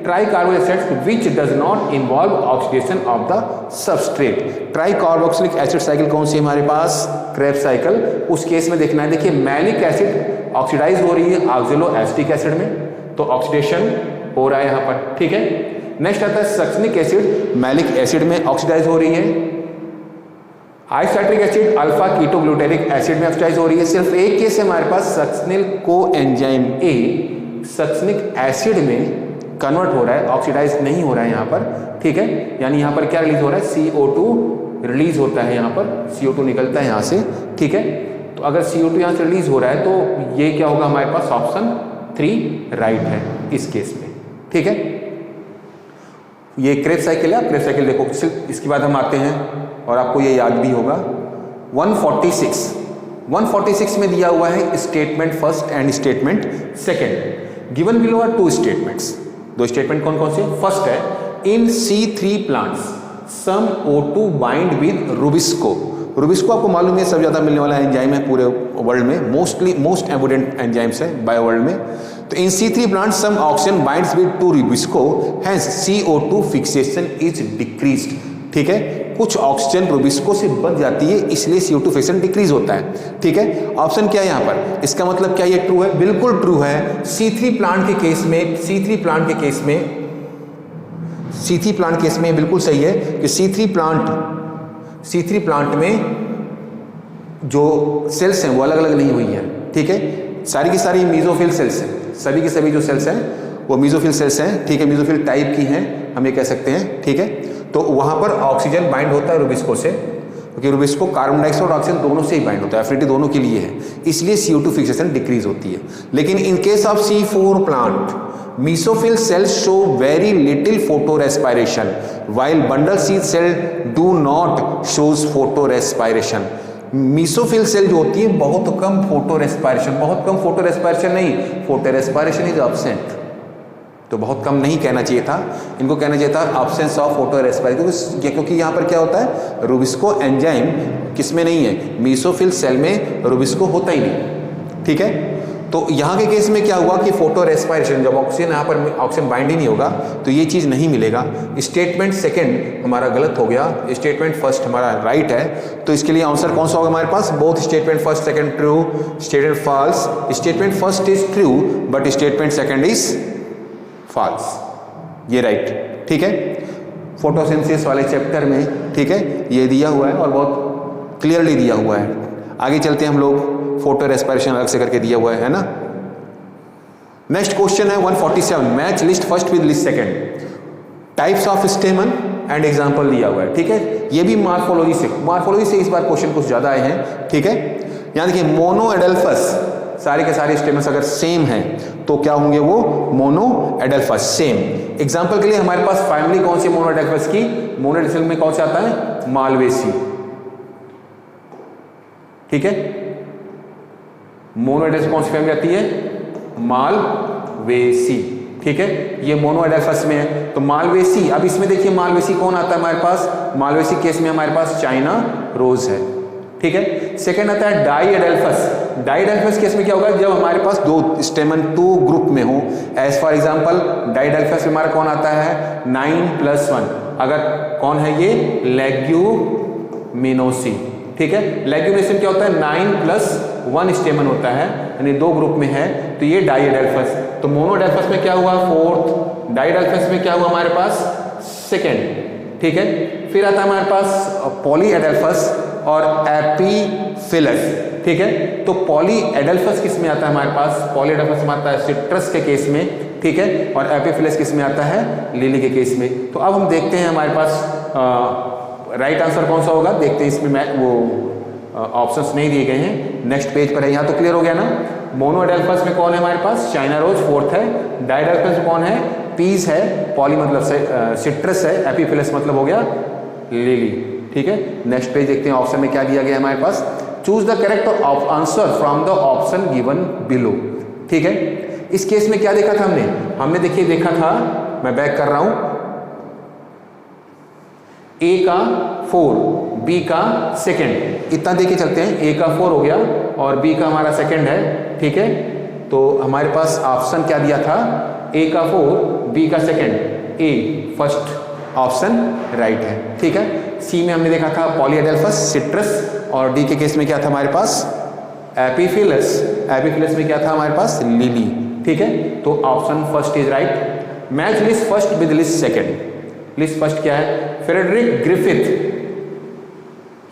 Try carboxylic acid which does not involve oxidation of the substrate. Try carboxylic acid cycle कौन सी हमारे पास, क्रेब्स साइकिल। उस केस में देखना है, देखिए मैलिक एसिड ऑक्सीडाइज हो रही है ऑक्जेलो एसिटिक एसिड में, तो ऑक्सीडेशन हो रहा है यहाँ पर, ठीक है। नेक्स्ट आता है सक्सिनिक एसिड, मैलिक एसिड में ऑक्सीडाइज हो रही है। Isocitric acid alpha ketoglutaric acid में ऑक्सीडाइज हो रही है। सिर्फ एक केस है हमारे पास, succinyl coenzyme A succinic acid में कन्वर्ट हो रहा है, ऑक्सीडाइज नहीं हो रहा है यहाँ पर, ठीक है। यानी यहाँ पर क्या रिलीज हो रहा है, CO2 रिलीज होता है, यहाँ पर CO2 निकलता है यहाँ से, ठीक है। तो अगर CO2 यहाँ से रिलीज हो रहा है तो ये क्या होगा हमारे पास, ऑप्शन 3 राइट है इस केस में, ठीक है। ये क्रेब्स साइकिल है, क्रेब्स साइकिल देखो। इसके बाद हम आते हैं और आपको ये याद भी होगा 146 में दिया हुआ है statement first and statement second. Given below are 2 statements, 2 statement कौन कौन से, फर्स्ट है in C3 plants some O2 bind with rubisco. Rubisco आपको मालूम है सबसे ज्यादा मिलने वाला एंजाइम है पूरे वर्ल्ड में, मोस्ट एबुडेंट एंजाइम्स है बायो वर्ल्ड में। तो in C3 plants some oxygen binds with to rubisco, hence CO2 fixation is decreased, ठीक है। कुछ ऑक्सीजन रुबिस्को से बच जाती है, इसलिए CO2 फिक्सेशन डिक्रीज होता है, ठीक है। ऑप्शन क्या है यहाँ पर, इसका मतलब क्या ये ट्रू है, बिल्कुल ट्रू है। C3 प्लांट के केस में बिल्कुल सही है कि C3 प्लांट में जो सेल्स हैं वो अलग अलग नहीं हुई हैं, ठीक है। सारी की सारी मीजोफिल सेल्स हैं, सभी के सभी जो सेल्स हैं वो मीजोफिल सेल्स हैं, ठीक है, मीजोफिल टाइप की हैं, हम ये कह सकते हैं, ठीक है। तो वहां पर ऑक्सीजन बाइंड होता है रुबिस्को से, क्योंकि रुबिस्को कार्बन डाइऑक्साइड और ऑक्सीजन दोनों से ही बाइंड होता है, एफिनिटी दोनों के लिए है, इसलिए CO2 फिक्सेशन डिक्रीज होती है। लेकिन in case of C4 plant mesophil cells show very little photorespiration while bundle seed cell do not shows photorespiration। Mesophyll cell जो होती है बहुत कम फोटोरेस्पायरेशन नहीं, फोटोरेस्पायरेशन इज एब्सेंट। तो बहुत कम नहीं कहना चाहिए था, इनको कहना चाहिए था एब्सेंस ऑफ फोटोरेस्पायरेशन, क्योंकि यहाँ पर क्या होता है, रुबिस्को एंजाइम किस में नहीं है, मीसोफिल सेल में रुबिस्को होता ही नहीं, ठीक है। तो यहाँ के केस में क्या हुआ कि फोटो रेस्पिरेशन, जब ऑक्सीजन यहाँ पर ऑक्सीजन बाइंड ही नहीं होगा तो ये चीज़ नहीं मिलेगा। स्टेटमेंट सेकंड हमारा गलत हो गया, स्टेटमेंट फर्स्ट हमारा राइट है। तो इसके लिए आंसर कौन सा होगा हमारे पास? Both statement first second true, statement false. Statement first is true but statement second is false, ये राइट। ठीक है, फोटोसिंथेसिस वाले चैप्टर में, ठीक है, ये दिया हुआ है और बहुत क्लियरली दिया हुआ है। आगे चलते हैं हम लोग, फोटो रेस्पिरेशन अलग से करके दिया हुआ है ना। नेक्स्ट क्वेश्चन है 147, match list first with list second, types of स्टेमन and example दिया हुआ है। ठीक है, ये भी मार्फोलॉजी से इस बार क्वेश्चन कुछ ज्यादा आए हैं। ठीक है, यहां देखिए मोनो एडेल्फस, सारे के सारे स्टेमन्स अगर सेम हैं तो क्या होंगे वो? Mono एडेल्फस, same. एग्जांपल के लिए हमारे पास फैमिली कौन सी मोनो एडेल्फस की? मोनो एडेल्फस में कौन सा आता है? मालवेसी। ठीक है, मोनो एडेल्फस कौन सी फैमिली आती है? मालवेसी। ठीक है, ये मोनो एडेल्फस में है तो मालवेसी। अब इसमें देखिए मालवेसी कौन आता है हमारे पास? मालवेसी केस में हमारे पास चाइना रोज है। ठीक है, सेकंड आता है डाई एडेल्फस। डाई एडेल्फस केस में क्या होगा? जब हमारे पास दो स्टेमन टू ग्रुप में हो, एज फॉर एग्जांपल डाई एडेल्फस में हमारा कौन आता है? 9+1। अगर कौन है ये? लेग्यूमिनोसी। ठीक है, लेग्यूमिनेशन क्या होता है? 9+1 स्टेमन होता है, यानी दो ग्रुप में है, तो ये डाई एडेल्फस। तो मोनो एडेल्फस में क्या हुआ? फोर्थ। डाई एडेल्फस में क्या हुआ हमारे पास? सेकेंड। ठीक है, फिर आता है हमारे पास पॉली एडेल्फस और एपीफिलस। ठीक है, तो पॉली एडेल्फस किस में आता है हमारे पास? पॉली एडेल्फस में आता है सिट्रस के केस में। ठीक है, और एपीफिलस किस में आता है? लिली के केस में। तो अब हम देखते हैं हमारे पास राइट आंसर कौन सा होगा। देखते हैं, इसमें वो ऑप्शंस नहीं दिए गए हैं, नेक्स्ट पेज पर है। यहाँ तो क्लियर हो गया ना। मोनो एडेल्फस में कौन है हमारे पास? चाइना रोज, फोर्थ है। डाई एडेल्फस में कौन है? पीस है। पॉली मतलब सिट्रस है। एपीफिलस मतलब हो गया लिली। ठीक है, नेक्स्ट पेज देखते हैं, ऑप्शन में क्या दिया गया हमारे पास। Choose the correct answer from the option given below. ठीक है, इस केस में क्या देखा था हमने देखिए देखा था, मैं बैक कर रहा हूं, ए का 4, बी का सेकंड, इतना देके चलते हैं। ए का 4 हो गया और बी का हमारा सेकंड है। ठीक है, तो हमारे पास ऑप्शन क्या दिया था? ए का 4, बी का सेकंड, ए फर्स्ट ऑप्शन राइट है। ठीक है, सी में हमने देखा था पॉली एडेल्फस, सिट्रस, और डी के केस में क्या था हमारे पास? एपीफिलस। एपीफिलस में क्या था हमारे पास? लिली। ठीक है, तो option first is right. Match list first with list second. List first क्या है? Frederick Griffith.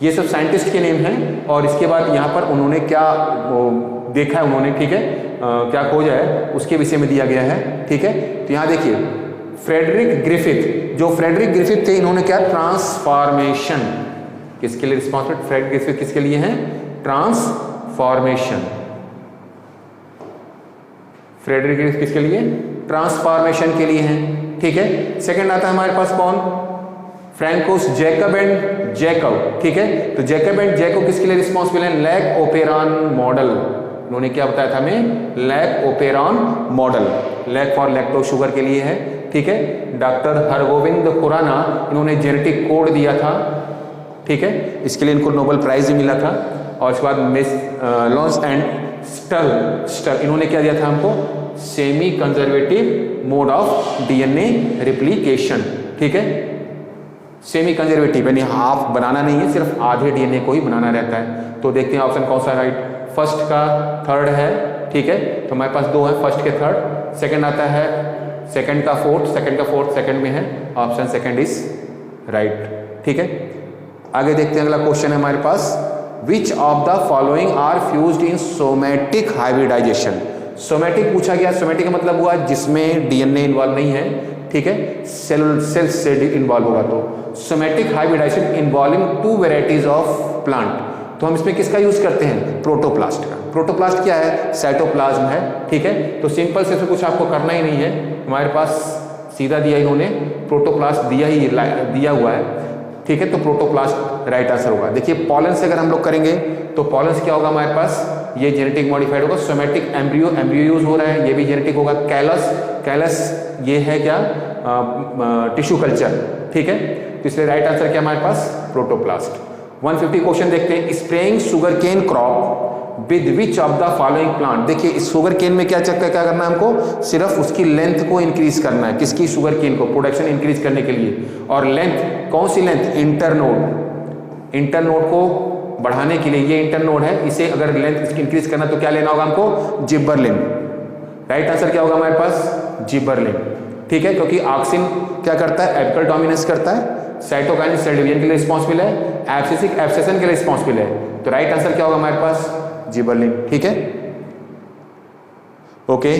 ये सब साइंटिस्ट के नेम हैं और इसके बाद यहाँ पर उन्होंने क्या देखा है उन्होंने, ठीक है, क्या खोजा है उसके विषय में दिया गया है। ठीक है, तो यहाँ देखिए फ्रेडरिक ग्रिफिथ, जो फ्रेडरिक ग्रिफिथ थे इन्होंने क्या? ट्रांसफॉर्मेशन। किसके लिए रिस्पॉन्सिबल? फ्रेडरिक ग्रिफिथ किसके लिए हैं? ट्रांसफॉर्मेशन। फ्रेडरिक ग्रिफिथ किसके लिए? ट्रांसफॉर्मेशन के लिए हैं। ठीक है, सेकंड आता है हमारे पास कौन? फ्रैंकोस जैकब एंड जैकब। ठीक है, तो जैकब एंड जैकब किसके लिए रिस्पॉन्सिबल है? Lac operon model. उन्होंने क्या बताया था हमें? Lac operon model. Lac for lactose sugar के लिए है। ठीक है, डॉक्टर हरगोविंद खुराना, इन्होंने जेनेटिक कोड दिया था। ठीक है, इसके लिए इनको नोबेल प्राइज भी मिला था। और इसके बाद मिस लॉन्स एंड स्टल, इन्होंने क्या दिया था हमको? Semi conservative mode of DNA replication. ठीक है, सेमी कंजर्वेटिव यानी हाफ बनाना नहीं है, सिर्फ आधे डीएनए को ही बनाना रहता है। तो देखते हैं ऑप्शन कौन सा राइट। फर्स्ट का थर्ड है। ठीक है, तो हमारे पास दो है, फर्स्ट के थर्ड। सेकंड आता है सेकंड का फोर्थ, सेकंड का फोर्थ सेकंड में है, ऑप्शन सेकंड इज राइट। ठीक है, आगे देखते हैं, अगला क्वेश्चन है हमारे पास, which of the following are fused in somatic hybridisation. Somatic पूछा गया, सोमैटिक का मतलब हुआ जिसमें डीएनए इन्वॉल्व नहीं है। ठीक है, सेल से इन्वॉल्व होगा। तो somatic hybridization involving 2 varieties of plant. तो हम इसमें किसका यूज करते हैं? प्रोटोप्लास्ट का। प्रोटोप्लास्ट क्या है? साइटोप्लाज्म है। ठीक है, तो सिंपल से कुछ आपको करना ही नहीं है, हमारे पास सीधा दिया, इन्होंने प्रोटोप्लास्ट दिया हुआ है। ठीक है, तो प्रोटोप्लास्ट राइट आंसर होगा। देखिए पॉलन से अगर हम लोग करेंगे तो पॉलन से क्या होगा हमारे पास? ये जेनेटिक मॉडिफाइड होगा। सोमैटिक एम्ब्रियो यूज हो रहा है, ये भी जेनेटिक होगा। कैलस ये है क्या? Tissue culture. ठीक है, तो इसलिए राइट आंसर क्या हमारे पास? प्रोटोप्लास्ट। 150 क्वेश्चन देखते हैं। Spraying sugar cane crop with which of the following plant. देखिए इस शुगर केन में क्या करना है हमको, सिर्फ उसकी लेंथ को इंक्रीज करना है, किसकी, शुगर केन को, प्रोडक्शन इंक्रीज करने के लिए। और लेंथ कौन सी लेंथ, इंटरनोड, इंटरनोड को बढ़ाने के लिए, ये इंटरनोड है, इसे अगर लेंथ इसकी इंक्रीज करना तो क्या लेना होगा हमको, जिबरलिन। राइट आंसर क्या होगा हमारे पास, जिबरलिन। ठीक है, क्योंकि ऑक्सिन क्या करता है, एपिकल डोमिनेंस करता है, साइटोकाइनिन सेल डिवीजन के लिए रिस्पॉन्सिबल है, एब्सिसिक एब्सेशन के लिए रिस्पॉन्सिबल है। तो राइट आंसर क्या होगा हमारे पास, जिबरलिन। ठीक है, ओके।